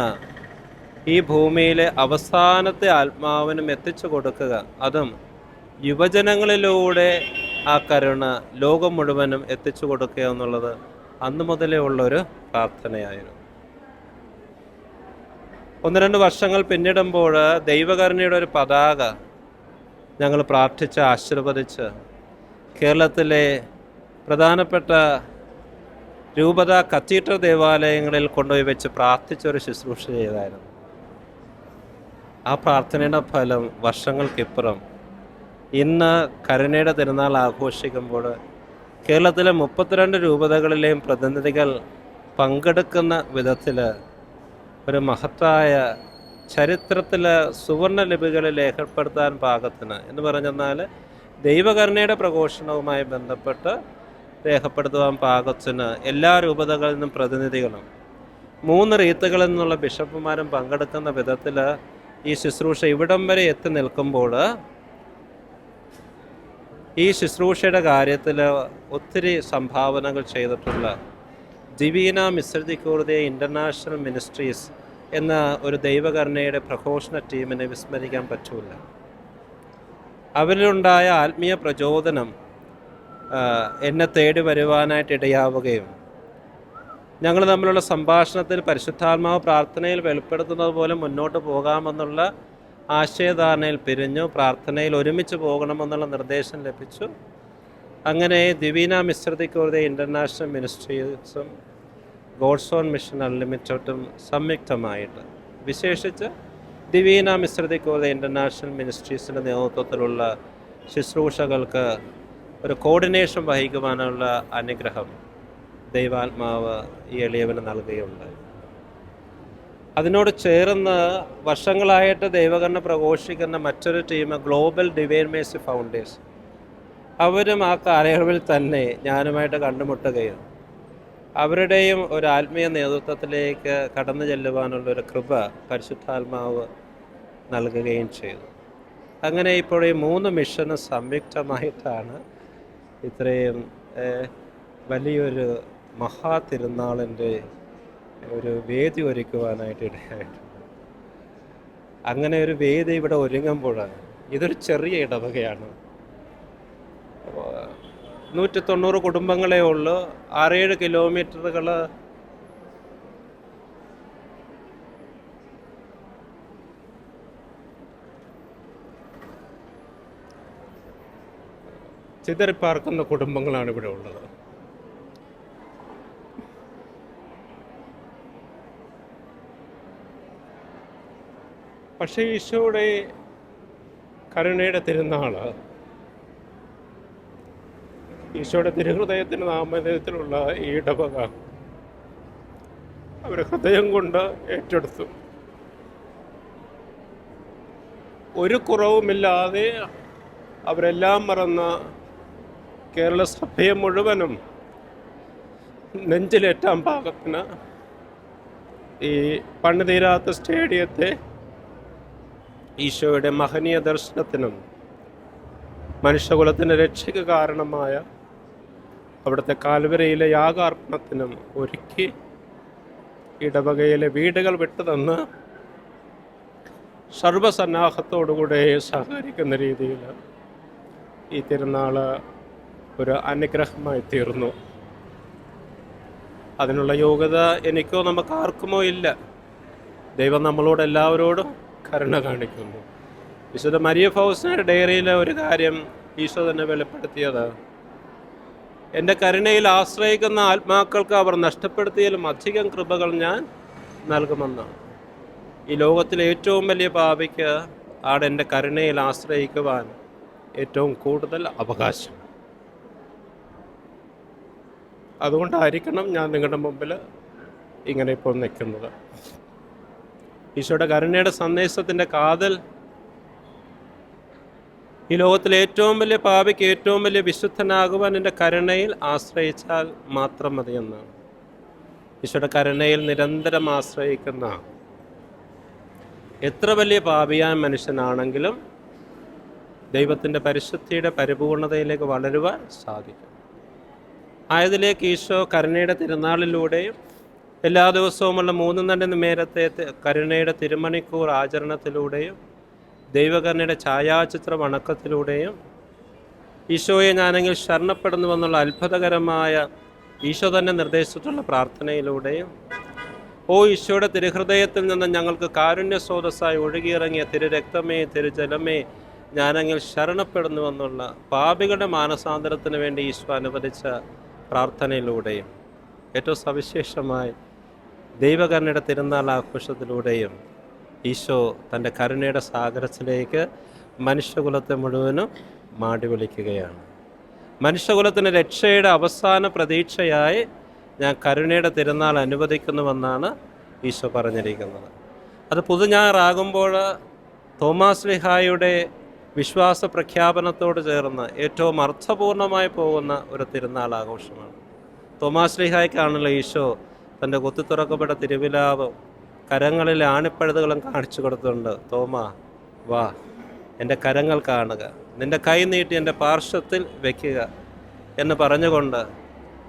ഈ ഭൂമിയിലെ അവസാനത്തെ ആത്മാവിനും എത്തിച്ചു കൊടുക്കുക, അതും യുവജനങ്ങളിലൂടെ ആ കരുണ ലോകം മുഴുവനും എത്തിച്ചു കൊടുക്കുക എന്നുള്ളത് അന്ന് മുതലേ ഉള്ളൊരു പ്രാർത്ഥനയായിരുന്നു. 1-2 വർഷങ്ങൾ പിന്നിടുമ്പോൾ ദൈവകരുണയുടെ ഒരു പതാക ഞങ്ങൾ പ്രാർത്ഥിച്ച് ആശീർവദിച്ച് കേരളത്തിലെ പ്രധാനപ്പെട്ട രൂപത കത്തീഡ്രൽ ദേവാലയങ്ങളിൽ കൊണ്ടുപോയി വെച്ച് പ്രാർത്ഥിച്ചൊരു ശുശ്രൂഷ ചെയ്തായിരുന്നു. ആ പ്രാർത്ഥനയുടെ ഫലം വർഷങ്ങൾക്കിപ്പുറം ഇന്ന് കരുണയുടെ തിരുനാൾ ആഘോഷിക്കുമ്പോൾ കേരളത്തിലെ 32 രൂപതകളിലെയും പ്രതിനിധികൾ പങ്കെടുക്കുന്ന വിധത്തിൽ ഒരു മഹത്തായ ചരിത്രത്തിൽ സുവർണ ലിപികളിൽ രേഖപ്പെടുത്താൻ പാകത്തിന് എന്ന് പറഞ്ഞെന്നാൽ ദൈവകരുണയുടെ പ്രഘോഷണവുമായി ബന്ധപ്പെട്ട് രേഖപ്പെടുത്തുവാൻ പാകത്തിന് എല്ലാ രൂപതകളിൽ നിന്നും പ്രതിനിധികളും 3 റീത്തുകളിൽ നിന്നുള്ള ബിഷപ്പുമാരും പങ്കെടുക്കുന്ന വിധത്തിൽ ഈ ശുശ്രൂഷ ഇവിടം വരെ എത്തി നിൽക്കുമ്പോൾ ഈ ശുശ്രൂഷയുടെ കാര്യത്തിൽ ഒത്തിരി സംഭാവനകൾ ചെയ്തിട്ടുള്ള ദിവീന മിസ്രിക്കോർദിയ ഇൻ്റർനാഷണൽ മിനിസ്ട്രീസ് എന്ന ഒരു ദൈവകരുണയുടെ പ്രഘോഷണ ടീമിനെ വിസ്മരിക്കാൻ പറ്റില്ല. അവരിലുണ്ടായ ആത്മീയ പ്രചോദനം എന്നെ തേടി വരുവാനായിട്ട് ഇടയാവുകയും ഞങ്ങൾ തമ്മിലുള്ള സംഭാഷണത്തിൽ പരിശുദ്ധാത്മാവ് പ്രാർത്ഥനയിൽ വെളിപ്പെടുത്തുന്നത് പോലെ മുന്നോട്ട് പോകാമെന്നുള്ള ആശയധാരണയിൽ പിരിഞ്ഞു. പ്രാർത്ഥനയിൽ ഒരുമിച്ച് പോകണമെന്നുള്ള നിർദ്ദേശം ലഭിച്ചു. അങ്ങനെ ദിവീന മിസ്രിക്കോർദിയ ഇൻ്റർനാഷണൽ മിനിസ്ട്രീസും ഗോഡ്സ് ഓൺ മിഷൻ അൺലിമിറ്റഡും സംയുക്തമായിട്ട് വിശേഷിച്ച് ദിവീന മിസ്രിക്കോർദിയ ഇൻ്റർനാഷണൽ മിനിസ്ട്രീസിൻ്റെ നേതൃത്വത്തിലുള്ള ശുശ്രൂഷകൾക്ക് ഒരു കോർഡിനേഷൻ വഹിക്കുവാനുള്ള അനുഗ്രഹം ദൈവാത്മാവ് ഈ എളിയവന് നൽകുകയുണ്ടായി. അതിനോട് ചേർന്ന് വർഷങ്ങളായിട്ട് ദൈവകരുണ പ്രഘോഷിക്കുന്ന മറ്റൊരു team global divine Mercy foundation, അവരും ആ കാലയളവിൽ തന്നെ ഞാനുമായിട്ട് കണ്ടുമുട്ടുകയും അവരുടെയും ഒരു ആത്മീയ നേതൃത്വത്തിലേക്ക് കടന്നു ചെല്ലുവാനുള്ളൊരു കൃപ പരിശുദ്ധാത്മാവ് നൽകുകയും ചെയ്തു. അങ്ങനെ ഇപ്പോൾ ഈ 3 മിഷനും സംയുക്തമായിട്ടാണ് ഇത്രയും വലിയൊരു മഹാതിരുനാളിൻ്റെ ഒരു വേദി ഒരുക്കുവാനായിട്ട് ഇടയായിട്ടുണ്ട്. അങ്ങനെ ഒരു വേദി ഇവിടെ ഒരുങ്ങുമ്പോഴാണ്, ഇതൊരു ചെറിയ ഇടവകയാണ്, 190 കുടുംബങ്ങളേ ഉള്ളൂ, 6-7 കിലോമീറ്ററുകൾ ചിതറിപ്പാർക്കുന്ന കുടുംബങ്ങളാണ് ഇവിടെ ഉള്ളത്. പക്ഷേ ഈശോയുടെ കരുണയുടെ തിരുനാൾ, ഈശോയുടെ തിരുഹൃദയത്തിന് നാമധേയത്തിലുള്ള ഈ ഇടവക അവർ ഹൃദയം കൊണ്ട് ഏറ്റെടുത്തു. ഒരു കുറവുമില്ലാതെ അവരെല്ലാം മറന്ന് കേരള സഭയെ മുഴുവനും നെഞ്ചിലേറ്റാൻ പാകത്തിന് ഈ പണിതീരാത്ത സ്റ്റേഡിയത്തെ ഈശോയുടെ മഹനീയ ദർശനത്തിനും മനുഷ്യകുലത്തിൻ്റെ രക്ഷയ്ക്ക് കാരണമായ അവിടുത്തെ കാൽവരയിലെ യാഗാർപ്പണത്തിനും ഒരുക്കി ഇടവകയിലെ വീടുകൾ വിട്ടുതന്ന് സർവസന്നാഹത്തോടുകൂടെ സഹകരിക്കുന്ന രീതിയിൽ ഈ തിരുനാൾ ഒരു അനുഗ്രഹമായി തീർന്നു. അതിനുള്ള യോഗ്യത എനിക്കോ നമുക്കാർക്കുമോ ഇല്ല. ദൈവം നമ്മളോട് എല്ലാവരോടും കരുണ കാണിക്കുന്നു. വിശുദ്ധ മരിയ ഫൗസ്റ്റിനയുടെ ഡയറിയിലെ ഒരു കാര്യം ഈശോ തന്നെ വെളിപ്പെടുത്തിയത്, എൻ്റെ കരുണയിൽ ആശ്രയിക്കുന്ന ആത്മാക്കൾക്ക് അവർ നഷ്ടപ്പെടുത്തിയാലും അധികം കൃപകൾ ഞാൻ നൽകുമെന്നാണ്. ഈ ലോകത്തിലെ ഏറ്റവും വലിയ പാപിക്ക് ആണ് എൻ്റെ കരുണയിൽ ആശ്രയിക്കുവാൻ ഏറ്റവും കൂടുതൽ അവകാശം. അതുകൊണ്ടായിരിക്കണം ഞാൻ നിങ്ങളുടെ മുമ്പിൽ ഇങ്ങനെ ഇപ്പോൾ നിൽക്കുന്നത്. ഈശോയുടെ കരുണയുടെ സന്ദേശത്തിൻ്റെ കാതൽ ഈ ലോകത്തിലെ ഏറ്റവും വലിയ പാപിക്ക് ഏറ്റവും വലിയ വിശുദ്ധനാകുവാൻ എൻ്റെ കരുണയിൽ ആശ്രയിച്ചാൽ മാത്രം മതിയെന്നാണ്. ഈശോയുടെ കരുണയിൽ നിരന്തരം ആശ്രയിക്കുന്ന എത്ര വലിയ പാപിയായ മനുഷ്യനാണെങ്കിലും ദൈവത്തിൻ്റെ പരിശുദ്ധിയുടെ പരിപൂർണതയിലേക്ക് വളരുവാൻ സാധിക്കും. ആയതിലേക്ക് ഈശോ കരുണയുടെ തിരുനാളിലൂടെയും എല്ലാ ദിവസവുമുള്ള 3 നേരത്തെ കരുണയുടെ തിരുമണിക്കൂർ ആചരണത്തിലൂടെയും ദൈവകരുണയുടെ ഛായാചിത്ര വണക്കത്തിലൂടെയും ഈശോയെ ഞാനെങ്കിൽ ശരണപ്പെടുന്നുവെന്നുള്ള അത്ഭുതകരമായ ഈശോ തന്നെ നിർദ്ദേശിച്ചിട്ടുള്ള പ്രാർത്ഥനയിലൂടെയും ഓ ഈശോയുടെ തിരുഹൃദയത്തിൽ നിന്ന് ഞങ്ങൾക്ക് കാരുണ്യ സ്രോതസ്സായി ഒഴുകിയിറങ്ങിയ തിരുരക്തമേ തിരുജലമേ ഞാനെങ്കിൽ ശരണപ്പെടുന്നുവെന്നുള്ള പാപികളുടെ മാനസാന്തരത്തിന് വേണ്ടി ഈശോ അനുവദിച്ച പ്രാർത്ഥനയിലൂടെയും ഏറ്റവും സവിശേഷമായി ദൈവകരുണയുടെ തിരുനാൾ ആഘോഷത്തിലൂടെയും ഈശോ തൻ്റെ കരുണയുടെ സാഗരത്തിലേക്ക് മനുഷ്യകുലത്തെ മുഴുവനും മാടി വിളിക്കുകയാണ്. മനുഷ്യകുലത്തിന് രക്ഷയുടെ അവസാന പ്രതീക്ഷയായി ഞാൻ കരുണയുടെ തിരുനാൾ അനുവദിക്കുന്നുവെന്നാണ് ഈശോ പറഞ്ഞിരിക്കുന്നത്. അത് പുതുഞാറാകുമ്പോൾ തോമാസ് ശ്ലീഹായുടെ വിശ്വാസ പ്രഖ്യാപനത്തോട് ചേർന്ന് ഏറ്റവും അർത്ഥപൂർണമായി പോകുന്ന ഒരു തിരുനാൾ ആഘോഷമാണ്. തോമാസ് ശ്ലീഹായ്ക്കാണല്ലോ ഈശോ തൻ്റെ കുത്തിത്തുറക്കപ്പെട്ട തിരുവിലാവും കരങ്ങളിലെ ആണിപ്പഴുതുകളും കാണിച്ചു കൊടുത്തുണ്ട്. തോമാ വാ, എൻ്റെ കരങ്ങൾ കാണുക, നിൻ്റെ കൈ നീട്ടി എൻ്റെ പാർശ്വത്തിൽ വയ്ക്കുക എന്ന് പറഞ്ഞുകൊണ്ട്,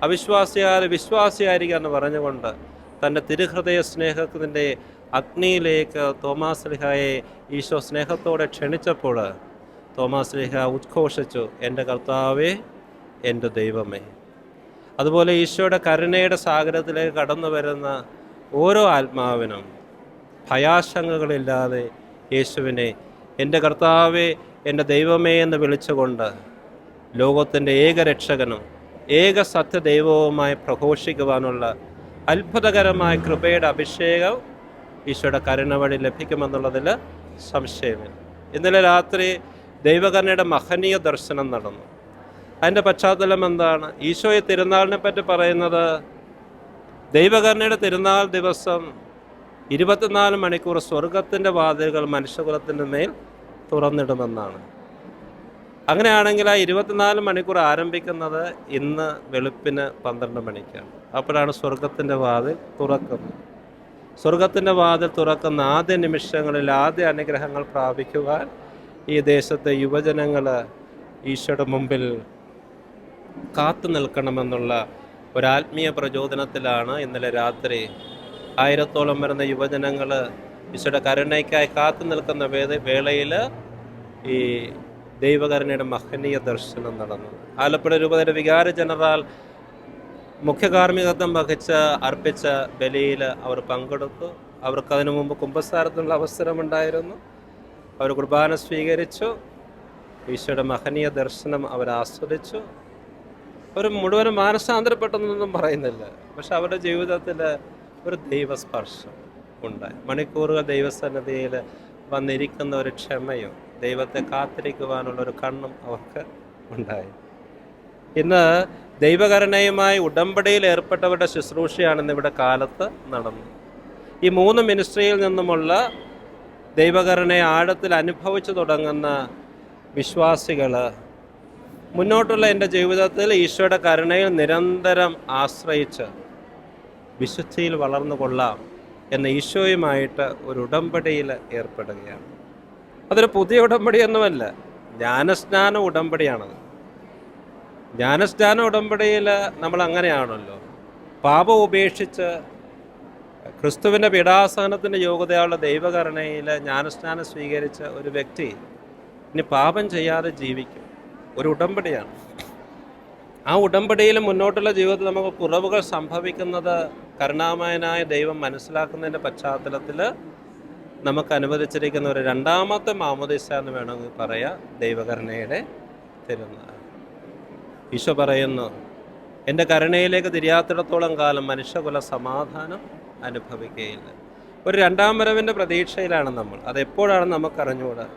അവിശ്വാസിയായ വിശ്വാസിയായിരിക്കുക എന്ന് പറഞ്ഞുകൊണ്ട് തൻ്റെ തിരുഹൃദയ സ്നേഹത്തിൻ്റെ അഗ്നിയിലേക്ക് തോമാസ് ശ്ലീഹായെ ഈശോ സ്നേഹത്തോടെ ക്ഷണിച്ചപ്പോൾ തോമാസ് ശ്ലീഹ ഉദ്ഘോഷിച്ചു, എൻ്റെ കർത്താവേ, എൻ്റെ ദൈവമേ. അതുപോലെ ഈശോയുടെ കരുണയുടെ സാഗരത്തിലേക്ക് കടന്നു വരുന്ന ഓരോ ആത്മാവിനും ഭയാശങ്കകളില്ലാതെ യേശുവിനെ എൻ്റെ കർത്താവേ, എൻ്റെ ദൈവമേ എന്ന് വിളിച്ചുകൊണ്ട് ലോകത്തിൻ്റെ ഏകരക്ഷകനും ഏക സത്യദൈവവുമായി പ്രഘോഷിക്കുവാനുള്ള അത്ഭുതകരമായ കൃപയുടെ അഭിഷേകം ഈശോയുടെ കരുണ വഴി ലഭിക്കുമെന്നുള്ളതിൽ സംശയമില്ല. ഇന്നലെ രാത്രി ദൈവകരുണയുടെ മഹനീയ ദർശനം നടന്നു. അതിൻ്റെ പശ്ചാത്തലം എന്താണ്? ഈശോയെ തിരുനാളിനെ പറ്റി പറയുന്നത് ദൈവകരുണയുടെ തിരുനാൾ ദിവസം 24 മണിക്കൂർ സ്വർഗത്തിൻ്റെ വാതിലുകൾ മനുഷ്യകുലത്തിൻ്റെ മേൽ തുറന്നിടുമെന്നാണ്. അങ്ങനെയാണെങ്കിൽ ആ 24 മണിക്കൂർ ആരംഭിക്കുന്നത് ഇന്ന് വെളുപ്പിന് 12 മണിക്കാണ്. അപ്പോഴാണ് സ്വർഗത്തിൻ്റെ വാതിൽ തുറക്കുന്നത്. സ്വർഗത്തിൻ്റെ വാതിൽ തുറക്കുന്ന ആദ്യ നിമിഷങ്ങളിൽ ആദ്യ അനുഗ്രഹങ്ങൾ പ്രാപിക്കുവാൻ ഈ ദേശത്തെ യുവജനങ്ങൾ ഈശോയുടെ മുമ്പിൽ കാത്തു നിൽക്കണമെന്നുള്ള ഒരാത്മീയ പ്രചോദനത്തിലാണ് ഇന്നലെ രാത്രി 1000-ഓളം വരുന്ന യുവജനങ്ങൾ ഈശോയുടെ കരുണയ്ക്കായി കാത്തു നിൽക്കുന്ന വേളയിൽ ഈ ദൈവകരുണയുടെ മഹനീയ ദർശനം നടന്നു. ആലപ്പുഴ രൂപതയുടെ വികാരി ജനറൽ മുഖ്യ കാർമ്മികത്വം വഹിച്ച് അർപ്പിച്ച ബലിയിൽ അവർ പങ്കെടുത്തു. അവർക്കതിനു മുമ്പ് കുമ്പസാരത്തിനുള്ള അവസരമുണ്ടായിരുന്നു. അവർ കുർബാന സ്വീകരിച്ചു. ഈശോയുടെ മഹനീയ ദർശനം അവർ ആസ്വദിച്ചു. അവർ മുഴുവനും മാനസാന്തരപ്പെട്ടെന്നൊന്നും പറയുന്നില്ല, പക്ഷെ അവരുടെ ജീവിതത്തിൽ ഒരു ദൈവസ്പർശം ഉണ്ടായി. മണിക്കൂറുകൾ ദൈവസന്നിധിയിൽ വന്നിരിക്കുന്ന ഒരു ക്ഷമയും ദൈവത്തെ കാത്തിരിക്കുവാനുള്ള ഒരു കണ്ണും അവർക്ക് ഉണ്ടായി. ഇന്ന് ദൈവകരുണയുമായി ഉടമ്പടിയിൽ ഏർപ്പെട്ടവരുടെ ശുശ്രൂഷയാണ് ഇന്നിവിടെ കാലത്ത് നടന്നത്. ഈ 3 മിനിസ്ട്രിയിൽ നിന്നുമുള്ള ദൈവകരുണയെ ആഴത്തിൽ അനുഭവിച്ചു തുടങ്ങുന്ന വിശ്വാസികൾ മുന്നോട്ടുള്ള എൻ്റെ ജീവിതത്തിൽ ഈശോയുടെ കരുണയിൽ നിരന്തരം ആശ്രയിച്ച് വിശുദ്ധിയിൽ വളർന്നു കൊള്ളാം എന്ന ഈശോയുമായിട്ട് ഒരു ഉടമ്പടിയിൽ ഏർപ്പെടുകയാണ്. അതൊരു പുതിയ ഉടമ്പടിയൊന്നുമല്ല, ജ്ഞാനസ്നാന ഉടമ്പടിയാണത്. ജ്ഞാനസ്നാന ഉടമ്പടിയിൽ നമ്മൾ അങ്ങനെയാണല്ലോ, പാപം ഉപേക്ഷിച്ച് ക്രിസ്തുവിൻ്റെ പീഡാസഹനത്തിൻ്റെ യോഗ്യതയുള്ള ദൈവകരുണയിൽ ജ്ഞാനസ്നാനം സ്വീകരിച്ച ഒരു വ്യക്തി ഇനി പാപം ചെയ്യാതെ ജീവിക്കും. ഒരു ഉടമ്പടിയാണ്. ആ ഉടമ്പടിയിൽ മുന്നോട്ടുള്ള ജീവിതത്തിൽ നമുക്ക് കുറവുകൾ സംഭവിക്കുന്നത് കരുണാമയനായ ദൈവം മനസ്സിലാക്കുന്നതിൻ്റെ പശ്ചാത്തലത്തിൽ നമുക്ക് അനുവദിച്ചിരിക്കുന്ന ഒരു 2ാമത്തെ മാമോദീസ എന്ന് വേണമെങ്കിൽ പറയാം, ദൈവകരുണയുടെ തിരുനാൾ. ഈശോ പറയുന്നു, എൻ്റെ കരുണയിലേക്ക് തിരിയാത്തിടത്തോളം കാലം മനുഷ്യകുല സമാധാനം അനുഭവിക്കുകയില്ല. ഒരു 2ാം വരവിൻ്റെ പ്രതീക്ഷയിലാണ് നമ്മൾ. അതെപ്പോഴാണ് നമുക്കറിഞ്ഞുകൂടാ.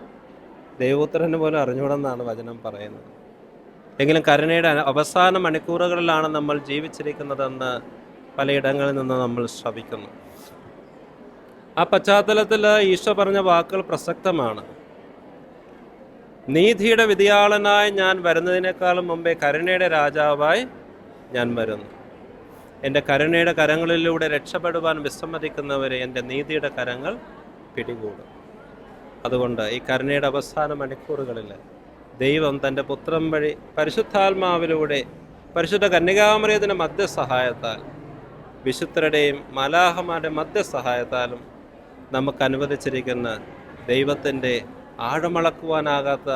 ദൈവപുത്രന് പോലും അറിഞ്ഞുകൂടെന്നാണ് വചനം പറയുന്നത്. എങ്കിലും കരുണയുടെ അവസാന മണിക്കൂറുകളിലാണ് നമ്മൾ ജീവിച്ചിരിക്കുന്നതെന്ന് പലയിടങ്ങളിൽ നിന്ന് നമ്മൾ ശ്രവിക്കുന്നു. ആ പശ്ചാത്തലത്തിൽ ഈശോ പറഞ്ഞ വാക്കുകൾ പ്രസക്തമാണ്. നീതിയുടെ വിധിയാളനായി ഞാൻ വരുന്നതിനേക്കാളും മുമ്പേ കരുണയുടെ രാജാവായി ഞാൻ വരുന്നു. എൻ്റെ കരുണയുടെ കരങ്ങളിലൂടെ രക്ഷപ്പെടുവാൻ വിസമ്മതിക്കുന്നവരെ എൻ്റെ നീതിയുടെ കരങ്ങൾ പിടികൂടും. അതുകൊണ്ട് ഈ കരുണയുടെ അവസാന മണിക്കൂറുകളിൽ ദൈവം തൻ്റെ പുത്രൻ വഴി പരിശുദ്ധാത്മാവിലൂടെ പരിശുദ്ധ കന്യകാമറിയത്തിൻ്റെ മധ്യസഹായത്താൽ വിശുദ്ധരുടെയും മലാഹമാരുടെ മധ്യസഹായത്താലും നമുക്ക് അനുവദിച്ചിരിക്കുന്ന ദൈവത്തിൻ്റെ ആഴമളക്കുവാനാകാത്ത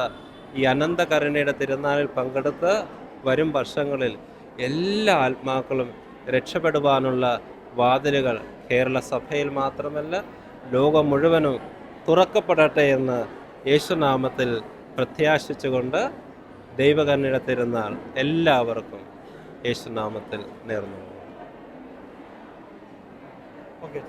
ഈ അനന്ത കരുണയുടെ തിരുനാളിൽ പങ്കെടുത്ത് വരും വർഷങ്ങളിൽ എല്ലാ ആത്മാക്കളും രക്ഷപ്പെടുവാനുള്ള വാതിലുകൾ കേരള സഭയിൽ മാത്രമല്ല ലോകം മുഴുവനും തുറക്കപ്പെടട്ടെ എന്ന് യേശുനാമത്തിൽ പ്രത്യാശിച്ചുകൊണ്ട് ദൈവകരുണയുടെ തിരുനാൾ എല്ലാവർക്കും യേശുനാമത്തിൽ നേർന്നു. ഓക്കെ.